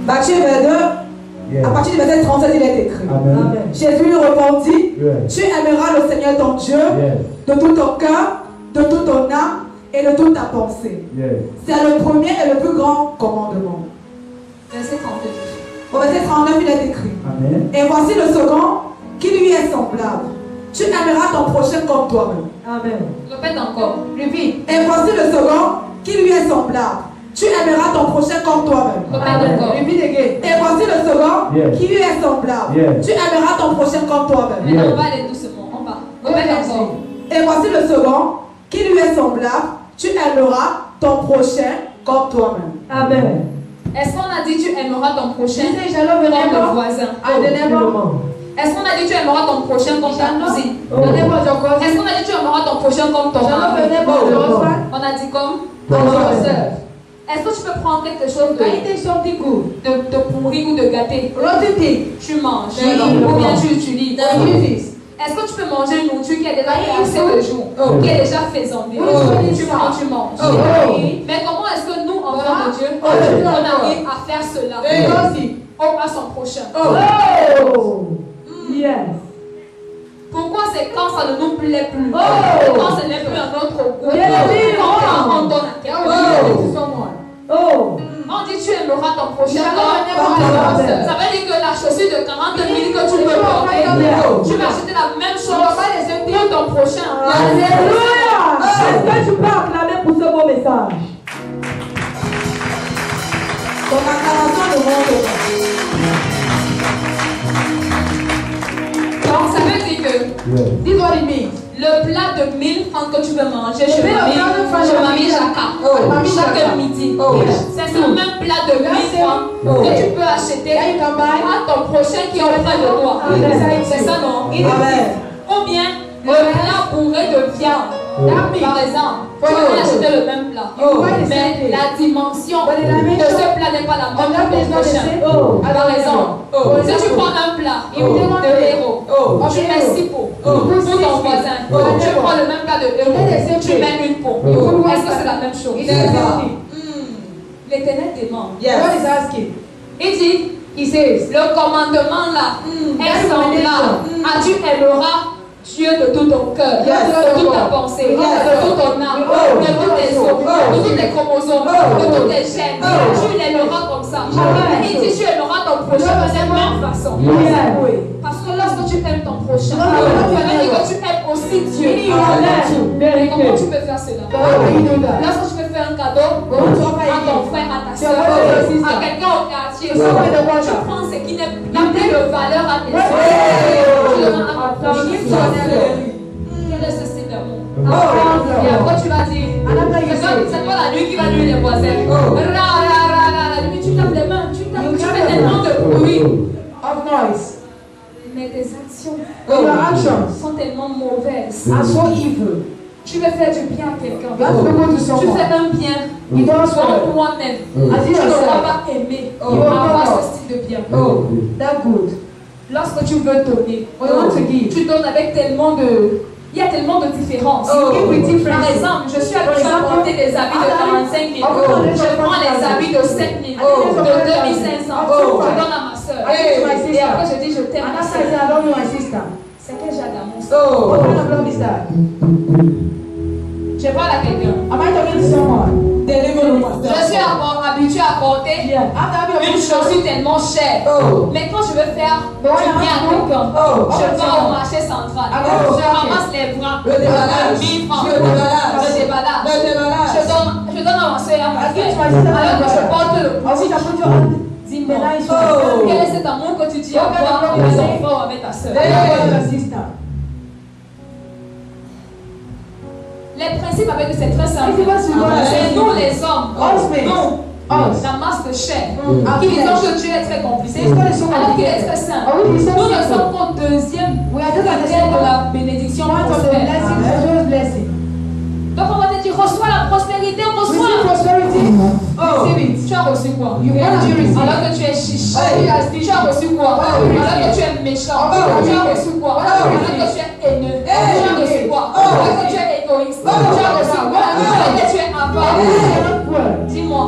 Matthieu 22, à partir du verset 37, il est écrit. Amen. Jésus lui répondit, Yes. tu aimeras le Seigneur ton Dieu Yes. de tout ton cœur, de toute ton âme et de toute ta pensée. Yes. C'est le premier et le plus grand commandement. Verset 32. Au verset 39, il est écrit. Amen. Et voici le second qui lui est semblable. Tu aimeras ton prochain comme toi-même. Amen. Répète encore. Repeat. Et voici le second qui lui est semblable. Tu aimeras ton prochain comme toi-même. Répète encore. Repeat again. Et voici le second Yes. qui lui est semblable. Yes. Tu aimeras ton prochain comme toi-même. Maintenant, on va aller doucement. On va. Répète encore. Et voici le second qui lui est semblable. Tu aimeras ton prochain comme toi-même. Amen. Est-ce qu'on a dit tu aimeras ton prochain He said, shall love your comme le neighbor voisin? and the neighbor. Est-ce qu'on a dit tu aimeras ton prochain comme ta cousine? The neighbor of your cousin. Est-ce qu'on a dit tu aimeras ton prochain comme ton Shall love mari? your neighbor of your husband On a dit comme and yourself. est-ce que tu peux prendre quelque chose Can you take something good? de pourri ou de gâté? Rotten thing. Tu manges Oui. ou bien tu utilises. Then you use this. Est-ce que tu peux manger une nourriture qui est déjà Oui. assez de jours, Oh. qui est déjà faisandée? Oui. Tu prends, tu manges. Oh. Mais comment est-ce que nous, enfants de Dieu, Oh. on arrive à faire cela Because à son prochain? oh. Yes. Pourquoi c'est quand ça ne nous plaît plus? Oh. Quand ce n'est plus un autre goût? Yeah. Quand on donne à quelqu'un? Oh. On dit tu aimeras ton prochain Yeah. comme ça veut dire que la chaussure de 40 000 que tu peux porter, Yeah. tu vas acheter la même chose pour ton prochain. Alléluia. Est-ce que tu peux acclamer pour ce beau message? Ton acclamation ne monte pas. Donc ça veut dire que Yes. This is what it means. le plat de 1000 francs que tu veux manger Le chez plat de 1000 francs mamie Jacques, Mamie chaque Jacques. midi, Oh. c'est ce même plat de 1000 francs que tu peux acheter Then you can buy. à ton prochain qui est auprès de toi. Amen. C'est ça non? Amen. Ou bien le plat bourré de viande. Par exemple, tu peux acheter le même plat. Mais la dimension de ce plat n'est pas la même que ton prochain. Par exemple, si tu prends un plat de héros, tu mets 6 pots. Pour ton voisin, tu prends le même plat de héros, tu mets une pot. Est-ce que c'est la même chose? L'Éternel demande. What is asking? Il dit, He says, le commandement là est semblable à tu aimeras Dieu de tout ton cœur, de toute ta pensée, de tout ton âme, de tous tes os, de tous tes chromosomes, de tous tes gènes. Tu l'aimeras comme ça. Et il dit tu aimeras ton prochain de cette même façon. Parce que lorsque tu aimes ton prochain, ça veut dire que tu aimes aussi Dieu. Et comment tu peux faire cela? Lorsque tu peux faire un cadeau à ton frère, à ta soeur, à entier. Tu prends ce qui n'a plus de valeur à tes yeux. Tu le donnes à ta fille. Quel est ce style d'amour? Et après tu vas dire, c'est toi la nuit qui va nuire les voisins. La nuit tu tapes les mains, tu fais tellement de bruit. Mais tes actions sont tellement mauvaises. Tu veux faire du bien à quelqu'un. Tu fais un bien pour toi-même. Tu ne vas pas aimer avoir ce style de bien. Lorsque tu veux donner, tu donnes avec tellement de... Il y a tellement de différences. Par exemple, je suis habituée à porter des habits de 45 000 euros. Je prends les habits de 7 000 euros, de 2500 euros. Je donne à ma soeur. Et après, je dis, je t'aime. C'est quel genre d'amour? Je parle à quelqu'un. Je suis habituée à porter une chaussure tellement chère. Mais quand je veux faire du bien à quelqu'un, je vais au marché central. Je ramasse les bras. 1000 francs. Je déballage. Je donne à ma soeur et à ma frère. Alors que je porte le dis-moi, quel est cet amour que tu dis avoir avec tes enfants ou avec ta soeur? Les principes avec eux, c'est très simple. C'est nous les hommes, nous, la masse de chair, qui disons que Dieu est très compliqué, alors qu'il est très saint. Nous ne sommes qu'au deuxième critère de la bénédiction prospère. Donc on va te dire, reçois la prospérité, reçois. Tu as reçu quoi? Alors que tu es chiche. Tu as reçu quoi? Alors que tu es méchant. Tu as reçu quoi? Alors que tu es haineux. Tu as reçu quoi? Alors que tu es égoïste. Tu as reçu quoi? Alors que tu es avare. Dis-moi.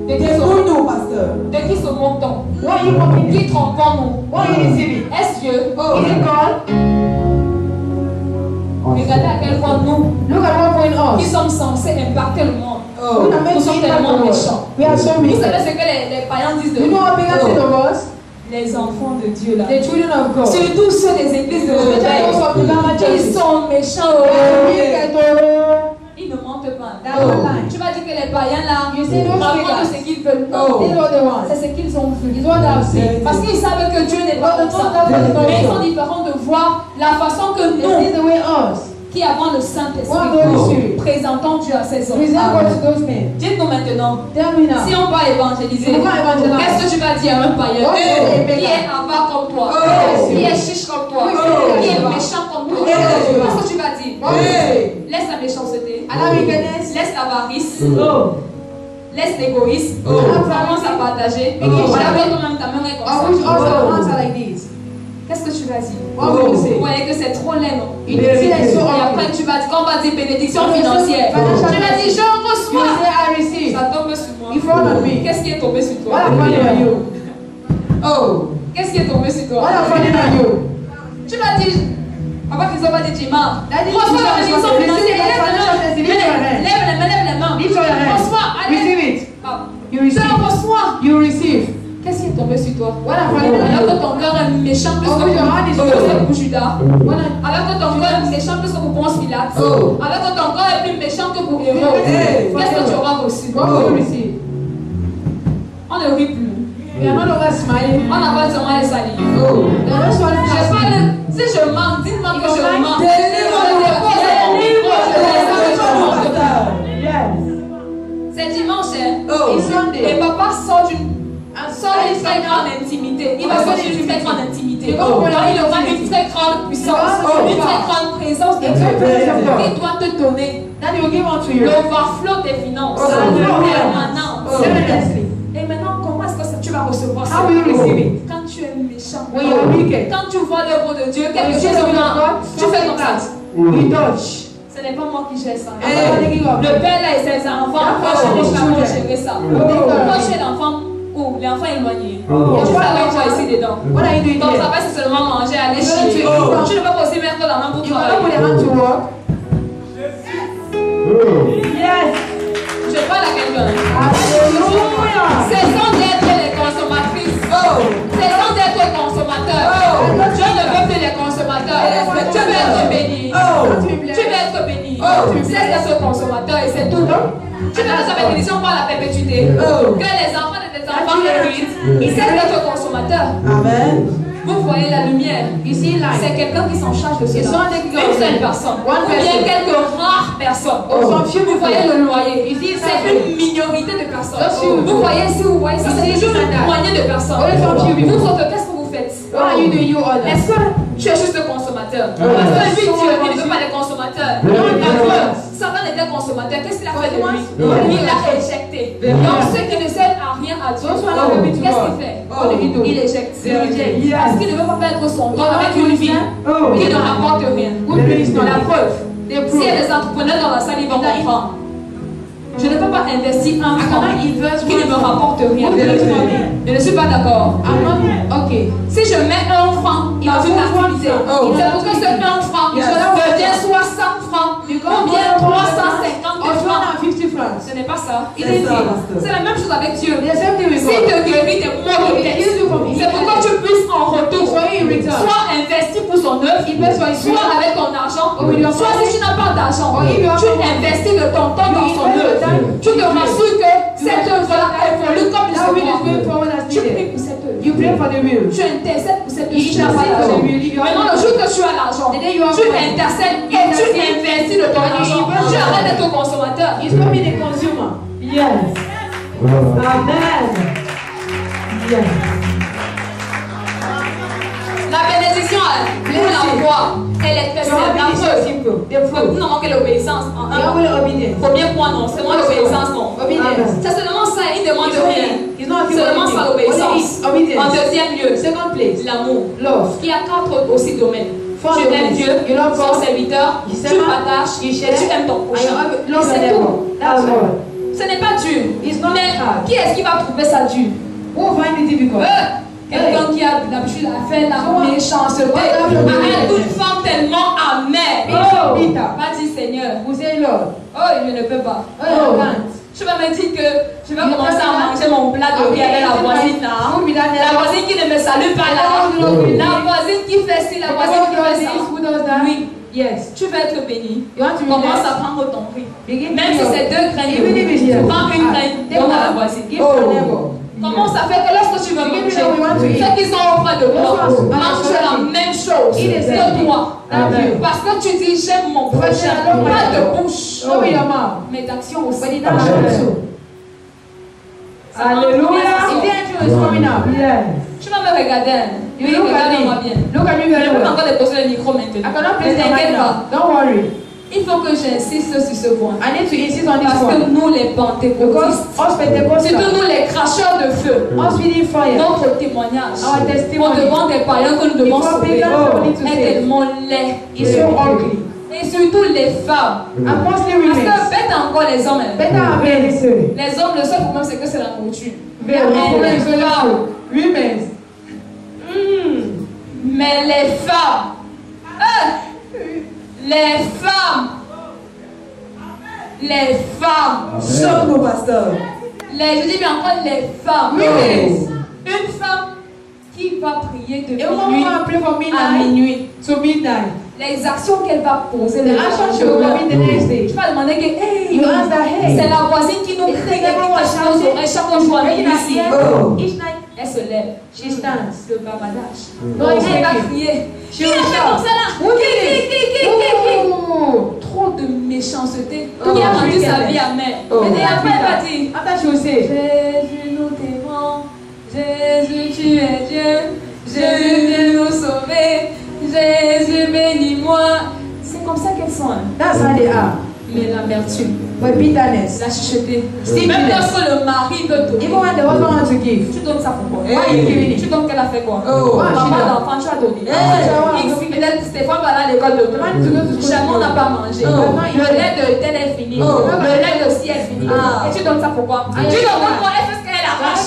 De qui se moque-t-on? Qui trompons-nous? Est-ce Dieu? Regardez à quel point nous, qui sommes censés impacter le monde, nous sommes tellement méchants. Vous savez ce que les païens disent de nous? Les enfants de Dieu là. Surtout ceux des églises de l'éveil. Ils sont méchants. Ils ne mentent pas. Tu vas dire que les païens là, racontent ce qu'ils veulent. C'est ce qu'ils ont vu. Parce qu'ils savent que Dieu n'est pas comme ça. Mais ils sont différents de voir la façon que nous, qui avons le Saint-Esprit, présentons Dieu à ces hommes. Dites-nous maintenant, si on va évangéliser, qu'est-ce que tu vas dire à un païen qui est avare comme toi, qui est chiche comme toi, qui est méchant comme toi? Qu'est-ce que tu vas dire? Laisse la méchanceté, laisse l'avarice, laisse l'égoïsme, commence à partager. Lève toi-même ta main comme ça. Qu'est-ce que tu vas dire? Vous voyez que c'est trop laid, non? Et après tu vas dire, quand on va dire bénédiction financière, tu vas dire, je reçois. Ça tombe sur moi. Qu'est-ce qui est tombé sur toi? Qu'est-ce qui est tombé sur toi? Tu vas dire, papa Christophe va dire, Jima, reçois la bénédiction financière. Lève les mains. Reçois, allez. Je reçois. Qu'est-ce qui est tombé sur toi? Alors que ton cœur est méchant plus que pour Judas. Alors que ton cœur est méchant plus que pour Ponce Pilate. Alors que ton cœur est plus méchant que pour Hérode. Qu'est-ce que tu auras reçu? On ne rit plus. On n'a pas seulement les salives. Si je mens, dites-moi que je mens. C'est dimanche. Et papa sort d'une très grande intimité. Il va sortir d'une très grande intimité. Il aura une très grande puissance, une très grande présence de Dieu. Il doit te donner le overflow des finances permanent. Et maintenant, comment est-ce que tu vas recevoir ça? Quand tu es méchant, quand tu vois l'œuvre de Dieu, quelque chose tu fais comme ça. Ce n'est pas moi qui gère ça. Le père là et ses enfants, comment gérer ça? Quand tu es l'enfant, l'enfant éloigné. Tu vas avec toi ici dedans. Ton travail c'est seulement manger, aller chier. Tu ne peux pas aussi mettre la main pour travailler. Je parle à quelqu'un. Cessons d'être les consommatrices. Cessons d'être consommateurs. Dieu ne veut plus les consommateurs. Tu veux être béni. Tu veux être béni. Cesse d'être consommateur et c'est tout. Tu veux que sa bénédiction par la perpétuité. Que les enfants de tes enfants l'homme hérite, il sait d'être consommateur. Amen. Vous voyez la lumière. C'est quelqu'un qui s'en charge de cela. Une seule personne. Ou bien quelques rares personnes. Vous voyez le loyer. C'est une minorité de personnes. Vous voyez ici, c'est toujours une poignée de personnes. Vous autres, qu'est-ce que vous faites? Est-ce que tu es juste consommateur? Parce que lui, Dieu, il ne veut pas les consommateurs. Satan était consommateur. Qu'est-ce qu'il a fait de lui? Il l'a éjecté. Donc ceux qui ne servent à rien à Dieu, qu'est-ce qu'il fait? Il éjecte. Parce qu'il ne veut pas perdre son temps avec une vie qui ne rapporte rien. La preuve. S'il y a des entrepreneurs dans la salle, ils vont comprendre. Je ne peux pas investir un franc qui ne me rapporte rien. Je ne suis pas d'accord. Si je mets un franc dans une activité, c'est pour que ce 1 franc devienne 60 francs ou bien 350 francs. Ce n'est pas ça. C'est la même chose avec Dieu. S'il te guérit des maux de tête, c'est pour que tu puisses en retour soit investir pour son œuvre, soit avec ton argent, soit si tu n'as pas d'argent, tu investis de ton temps dans son œuvre. Tu te rassures que cette œuvre-là évolue comme il se doit. Tu pries pour cette œuvre. Tu intercèdes pour cette œuvre. Tu n'as pas d'argent. Maintenant, le jour que tu as l'argent, tu intercèdes et tu investis de ton argent. Tu arrêtes d'être consommateur. He's not being a consumer. Yes. Amen. Yes. La bénédiction, pour la foi, elle est très simple. La preuve, vous n'en manquez l'obéissance. Premier point, non. Seulement l'obéissance, non. C'est seulement ça, il ne demande rien. Seulement ça, l'obéissance. En deuxième lieu, l'amour. Il y a 4 aussi domaines. Tu aimes Dieu, son serviteur, tu partages et tu aimes ton prochain. C'est tout. Ce n'est pas dur. Mais qui est-ce qui va trouver ça dur? Quelqu'un qui a l'habitude à faire la méchanceté, à une femme tellement amère. Va dire Seigneur, je ne peux pas. Tu vas me dire que je vais commencer à manger mon plat de riz avec la voisine là. La voisine qui ne me salue pas là. La voisine qui fait ci, la voisine qui fait ça. Oui. Yes. Tu vas être béni. Commence à prendre ton riz. Même si c'est 2 graines de riz, tu prends une graine, donne à la voisine. Comment ça fait que lorsque tu veux manger, ceux qui sont auprès de toi mangent la même chose que toi. Parce que tu dis j'aime mon prochain, pas de bouche, mais d'action aussi. Alléluia. Tu vas me regarder. Oui, regarde-moi bien. Je peux encore déposer le micro maintenant. Ne t'inquiète pas. Don't worry. Il faut que j'insiste sur ce point. I need to insist on this Parce one. que nous les pentecôtistes, surtout nous les cracheurs de feu, notre témoignage au devant des païens que nous devons sauver est tellement laid. Et surtout les femmes. Parce que faites encore les hommes. Les hommes, le seul problème c'est que c'est la nourriture. Mais les femmes, Chante nos pasteurs. je dis bien encore les femmes. Une femme qui va prier de minuit à minuit. Les actions qu'elle va poser, tu vas demander que c'est la voisine qui nous crie chaque jour à minuit. Elle se lève, le babadage. Elle va crier. Qui a fait comme ça là? Trop de méchanceté qui a rendu sa vie amère. Et après elle va dire Jésus nous t'aimons, Jésus tu es Dieu, Jésus viens nous sauver, Jésus bénis-moi. C'est comme ça qu'elles sont. Mais l'amertume, la chuchoter. Même lorsque le mari veut donner, tu donnes ça pour quoi? Tu donnes qu'elle a fait quoi? Maman d'enfant, tu as donné. Peut-être Stéphane va à l'école de toi. Chamon n'a pas mangé. Le lait de tel est fini. Le lait de ci est fini. Et tu donnes ça pour quoi? Tu donnes quoi? Elle fait ce qu'elle arrache.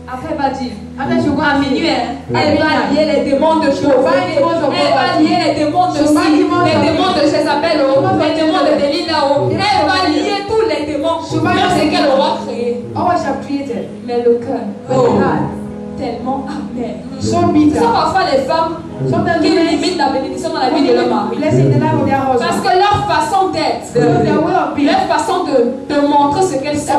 Après, elle va dire, à minuit, elle va lier les démons de pauvreté, elle va lier les démons de ci, les démons de Jézabel, les démons de Delilah, elle va lier tous les démons, même ce qu'elle aura créé. Mais le cœur, tellement amer. Ce sont parfois les femmes qui limitent la bénédiction dans la vie de leur mari. Parce que leur façon d'être, leur façon de montrer ce qu'elles sont.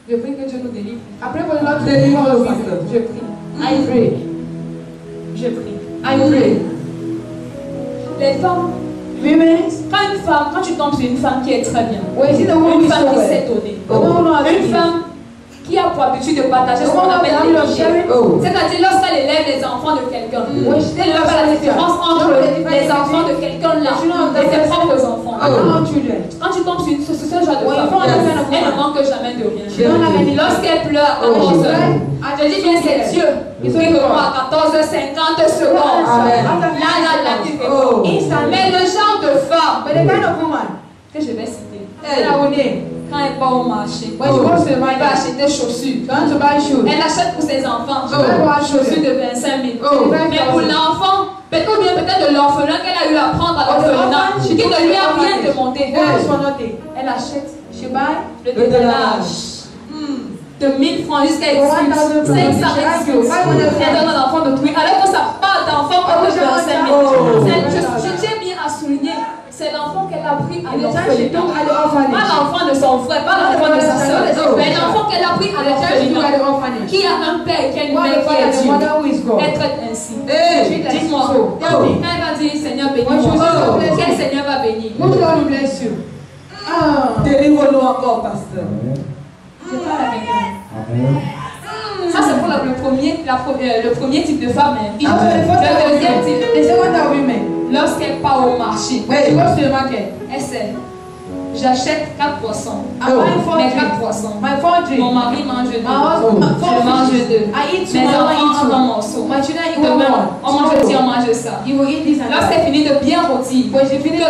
Je prie que Dieu nous délivre. Après, pour l'autre, je prie. I pray. Je prie. I pray. Les femmes, quand tu tombes sur une femme qui est très bien, une femme qui sait donner, une femme qui a pour habitude de partager ce qu'on appelle les richesses. C'est-à-dire lorsqu'elle élève les enfants de quelqu'un. Elle ne fait pas la différence entre les enfants de quelqu'un là et ses propres enfants. Quand tu tombes sur ce genre de femme, elle ne manque jamais de rien. Lorsqu'elle pleure à 14h, je dis bien c'est Dieu qui me voit à 14h50 secondes. Là, il répond. Mais le genre de femme que je vais citer, quand elle va au marché, elle va acheter des chaussures. Elle achète pour ses enfants chaussures de 25 000. Mais pour l'enfant, peut-être de l'orphelin qu'elle a eu à prendre à l'orphelinat, qui ne lui a rien demandé, elle achète le dételage de 1000 francs jusqu'à 500 elle donne à l'enfant de tout. Alors que ça part d'enfant de 25 000. Je tiens bien à souligner. C'est l'enfant qu'elle a pris à l'orphelinat. Pas l'enfant de son frère, pas l'enfant de sa soeur, mais l'enfant qu'elle a pris à l'orphelinat. Qui a un père, qui a une mère qui est Dieu. Elle traite ainsi. Dites-moi, quand elle va dire Seigneur bénis-moi, quel Seigneur va bénir? Délivre-nous encore, pasteur. Je parle avec elle. Ça, c'est pour le premier type de femme. Le deuxième type, lorsqu'elle part au marché, elle sait, j'achète 4 poissons. Mais 4 poissons. Mon mari mange 2. Je mange 2. Mes enfants en un morceau. Demain, on mange ci, on mange ça. Lorsqu'elle finit de bien rôtir, que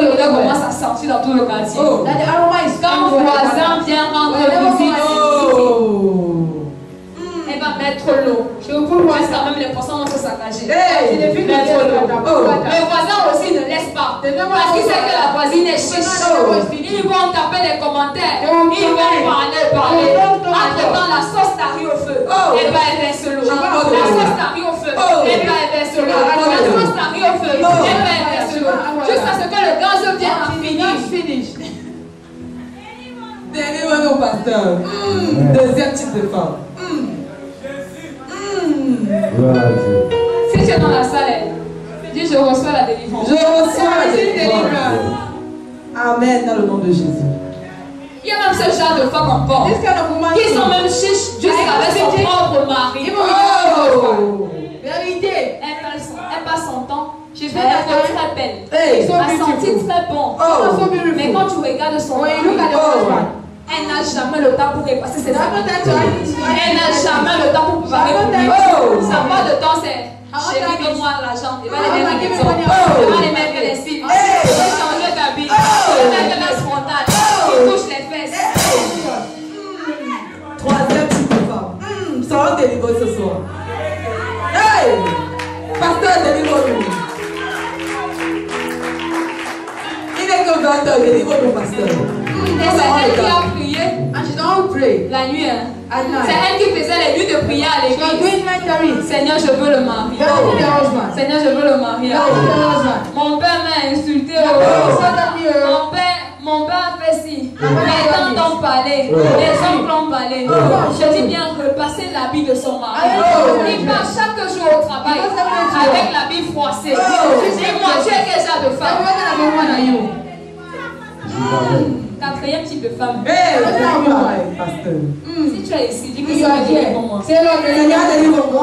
l'odeur commence à sortir dans tout le quartier. Quand le voisin vient rendre visite, elle va mettre l'eau. Jusqu'à même les poissons vont se saccager. Mettre l'eau. Le voisin aussi ne laisse pas. Parce qu'il sait que la voisine est chiche. Ils vont taper les commentaires. Ils vont parler. Entre-temps, la sauce t'arrive au feu. Et va elle verse l'eau. La sauce t'arrive au feu. Et va elle verse l'eau. La sauce t'arrive au feu. Et va elle verse l'eau. Jusqu'à ce que le gaz vienne à finir. Délivre-nous, pasteur. Deuxième type de femme. Si tu es dans la salle, dis je reçois la délivrance. Je reçois la délivrance. Amen, dans le nom de Jésus. Il y a même ce genre de femmes encore qui sont même chiches jusqu'avec son propre mari. Vérité. Elle passe son temps. Elle est très belle. Elle sentit très bon. Mais quand tu regardes son mari, elle n'a jamais le temps pour repasser ses amis. Elle n'a jamais le temps pour préparer pour lui. Ça va de temps, c'est chérie, donne-moi l'argent. Elle va les mettre à l'école. Elle va les mettre les cils. Elle va changer d'habit. Elle va mettre la frontale. Elle touche les fesses. Troisième type de femme. Ça va délivrer ce soir. Hey! Pasteur, délivre-nous. Il n'est que 20h, délivre-nous, pasteur. Et c'est elle qui a prié la nuit. C'est elle qui faisait les nuits de prière à l'église. Seigneur, je veux le marier. Seigneur, je veux le marier. Mon père m'a insulté. Mon père a fait ci. Mes tantes ont parlé. Mes oncles ont parlé. Je dis bien repasser l'habit de son mari. Il part chaque jour au travail avec l'habit froissé. Dis-moi, tu es quel genre de femme? Quatrième type de femme. Si tu es ici, dis que c'est le Dieu pour moi.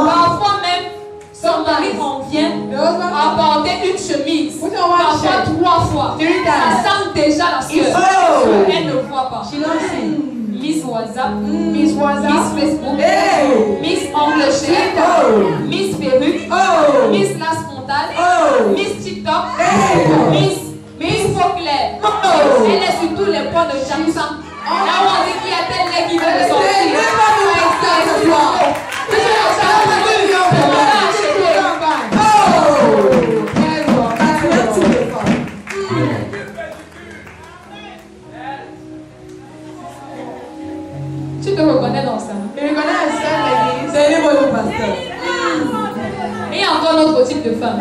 Parfois même, son mari revient apporter une chemise. Parfois 3 fois. Ça sent déjà la sueur. Elle ne voit pas. Miss WhatsApp, Miss Facebook, Miss Ongle Cher, Miss Perruque, Miss Las Frontale, Miss TikTok, Miss Fauclair. Elle est sur tous les points de Jackson. Là où on dit qu'il y a tel lait qui veut de sortir. Tu te reconnais dans ça? C'est les bons pasteurs. Il y a encore un autre type de femme.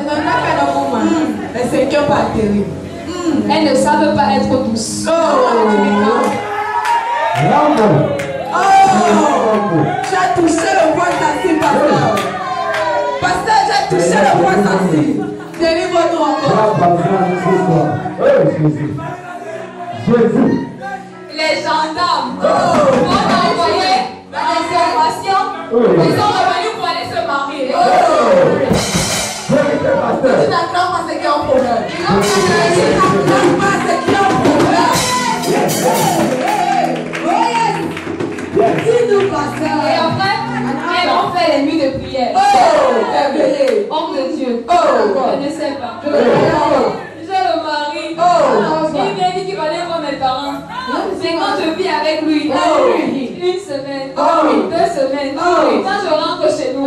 Mais c'est que pas terrible. Elles ne savent pas être douces. Tu as touché le point sensible, pasteur. Pasteur, j'ai touché le point sensible. Délivre-nous encore. Les gendarmes ont envoyé l'information. Ils sont revenus pour aller se marier. Tu n'acclames pas ce qui est un problème. Tu n'acclames pas ce qui est un problème. Dis-nous, pasteur. Et après, elles ont fait les nuits de prière. Homme de Dieu. Je ne sais pas. J'ai le mari. Il m'a dit qu'il va aller voir mes parents. C'est quand je vis avec lui. Une semaine, 2 semaines. Quand je rentre chez nous,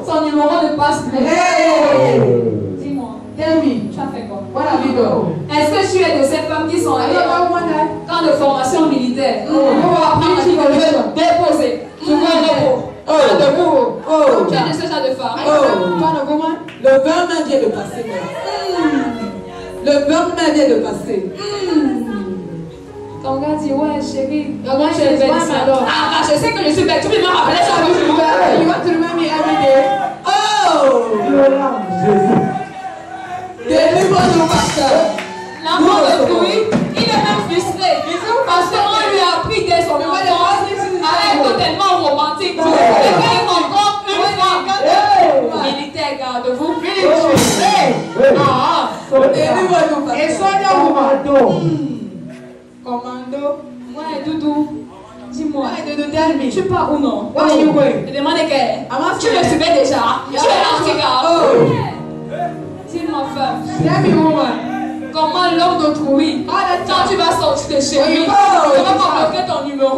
son numéro ne passe plus. Dis-moi, tu as fait quoi? Est-ce que tu es de ces femmes qui sont allées en camp de formation militaire pour apprendre ce que je veux déposer? Je veux un repos. Tu es de ce genre de femme. Le 20 mai vient de passer. Le 20 mai vient de passer. Ton gars dit, ouais chérie, je suis belle. Ah, je sais que je suis belle. Tu peux me rappeler ça toujours. Délivre-nous, pasteur. L'enfant de Louis, il est même frustré. Parce qu'on lui a appris dès son enfance avec un tellement romantique. Et quand il rencontre une femme militaire, garde-vous. Délivre-nous, pasteur. Commando. Ouais, Doudou. Dis-moi. Tu pars ou non? Je demande qu'elle. Tu me suivais déjà. Tu es l'antigard. Dis-moi, femme. Comment l'homme d'autrui, quand tu vas sortir de chez lui, tu vas pas bloquer ton numéro.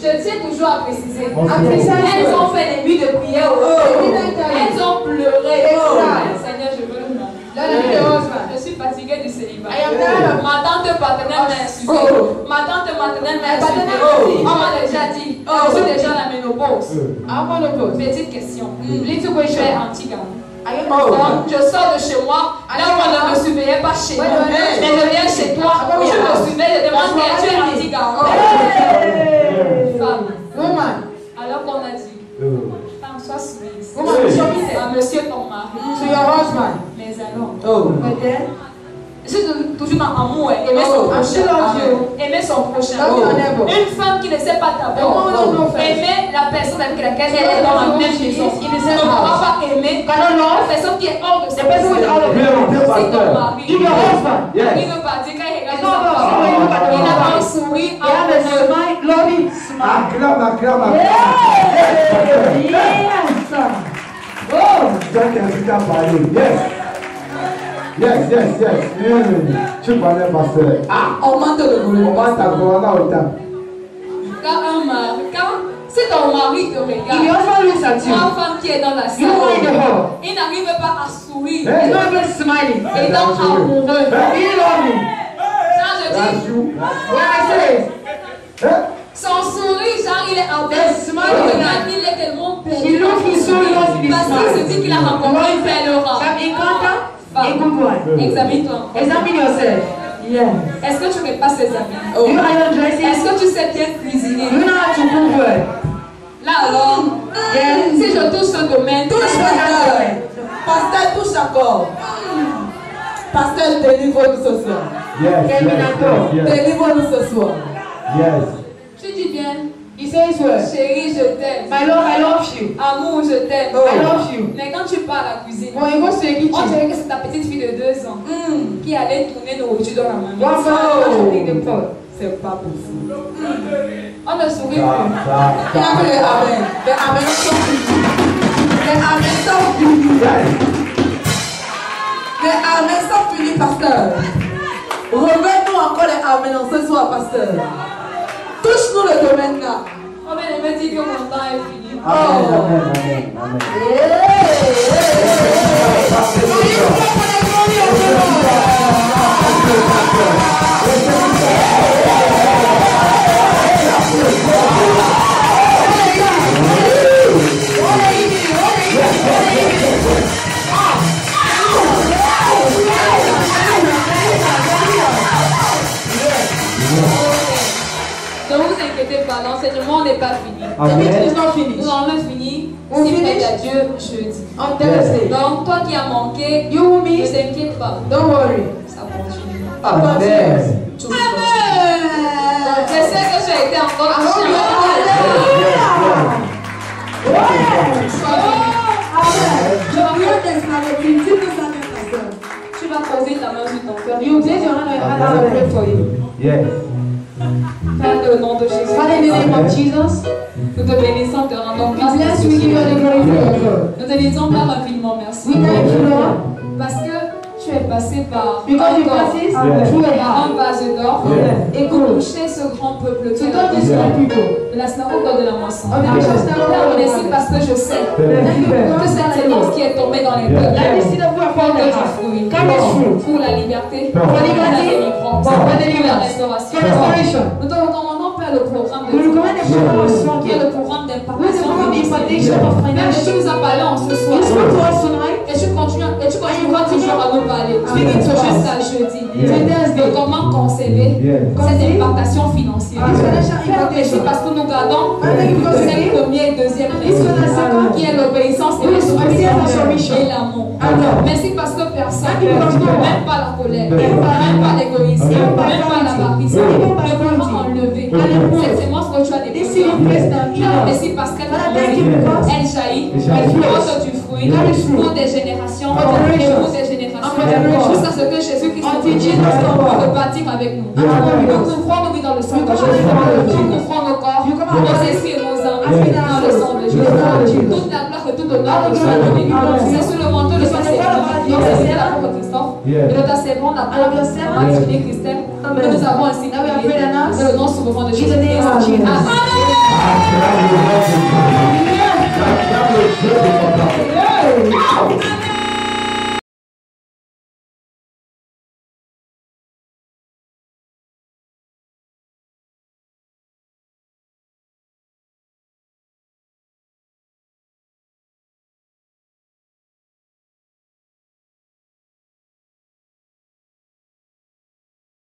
Je tiens toujours à préciser. Elles ont fait des nuits de prière. Elles ont pleuré. Seigneur, je veux le nom. Je suis fatiguée du célibat. Ma tante paternelle m'a insulté. Ma tante maternelle m'a insulté. On m'a déjà dit. Je suis déjà à la ménopause. Petite question. Tu es anti-gamme. Donc, je sors de chez moi, là où on ne me surveillait pas chez moi. Mais je viens chez toi, je me surveille, je demande que tu es anti-gamme. Femme. Alors qu'on a dit, femme, sois soumise. À monsieur ton mari. Mais alors, je suis toujours dans l'amour, aimer son prochain. Aimer son prochain. Une femme qui ne sait pas d'abord aimer la personne avec laquelle elle est dans la même maison. Il ne sait pas aimer la personne qui est hors de sa maison. Si ton mari, il ne veut pas dire qu'il regarde sa femme, il a un sourire amoureux. Acclame. Yes. Tu connais pasteur. Augmente le volume. Augmente encore autant. Si ton mari te regarde, une femme qui est dans la salle, il n'arrive pas à sourire. Il est donc amoureux. Ça, je dis. Son sourire, genre, il est amoureux. Il est tellement belle. Parce qu'il se dit qu'il a rencontré une belle aura. Examine-toi. Examine yourself. Yes. Est-ce que tu repasses tes amis? Est-ce que tu sais bien cuisiner? Là alors, si je touche ce domaine, pasteur, touche encore. Pasteur, délivre-nous ce soir. Yes. Délivre-nous ce soir. Yes. Tu dis bien. He says what? Chérie, je t'aime. My love, I love you. Amour, je t'aime. I love you. Mais quand tu pars à la cuisine, When you go to the on kitchen, dirait que c'est ta petite fille de 2 ans qui allait tourner nos nourriture dans la main. one man take the pot. C'est pas possible. On ne sourit plus. Il y a que les amens. Les amens sont finis. Les amens sont finis. Les amens sont finis, pasteur. Remets-nous encore les amens ce soir, pasteur. Touche-nous le domaine là. On vient de me dire que mon temps est fini. Amen, amen, amen, amen. Ne vous inquiétez pas, l'enseignement n'est pas fini. Amen. Nous allons finir si plaît à Dieu jeudi. Donc, toi qui as manqué, ne t'inquiète pas. Don't worry. Ça continue. Amen. Tout continue. Je sais que tu as été encore touché. Tu vas poser ta main sur ton cœur. You place your hand on your heart and I will pray for you. Yes. Père, dans le nom de Jésus, Father, in the name of Jesus, nous te bénissons, te rendons grâce. bless, we give you all the glory for your word. Nous te disons pas infiniment merci. We thank you, Lord, Parce que tu es passé par because you un corps, passes through a un heart, vase d'or, a et pour gold, toucher ce grand peuple to qui touch est these small people. de la synagogue de la moisson. Of the church that Père, we're merci parce que je sais Thank you, que Lord. cette sémence qui est tombée dans les peuples Let me see the word upon porte the du heart. fruit Come as fruit. pour la liberté, For pour la liberté, délivrance, for pour la deliverance, restauration. for restoration. Nous te recommandons, Père, le programme de We recommend the program of qui est Sonke. le programme With the d'impartation program of financière. impartation of Père, que tu financial. nous as parlé en ce soir. You spoke to us tonight. Et tu continueras toujours à nous parler. Jusqu'à jeudi. De comment conserver cette impartation financière. Père, merci parce que nous gardons cette première et deuxième raison qui est l'obéissance et l'amour. Merci parce que personne, même pas la colère, même pas l'égoïsme, même pas l'avarice, ne pourra enlever cette sémence que tu as déposée. Merci parce qu'elle jaillit, elle porte du fruit pour des générations et pour des générations jusqu'à ce que Jésus-Christ puisse repartir avec nous. Nous couvrons nos vies dans le sang de Jésus. Nous couvrons nos corps, nos esprits et nos âmes dans le sang de Jésus. Toute la gloire et tout honneur nous soit donné. C'est sous le manteau de ton Seigneur. Donc c'est l'apôtre Christophe et de ta servante, la Marie Christelle, que nous avons ainsi prié dans le nom souverain de Jésus. Amen.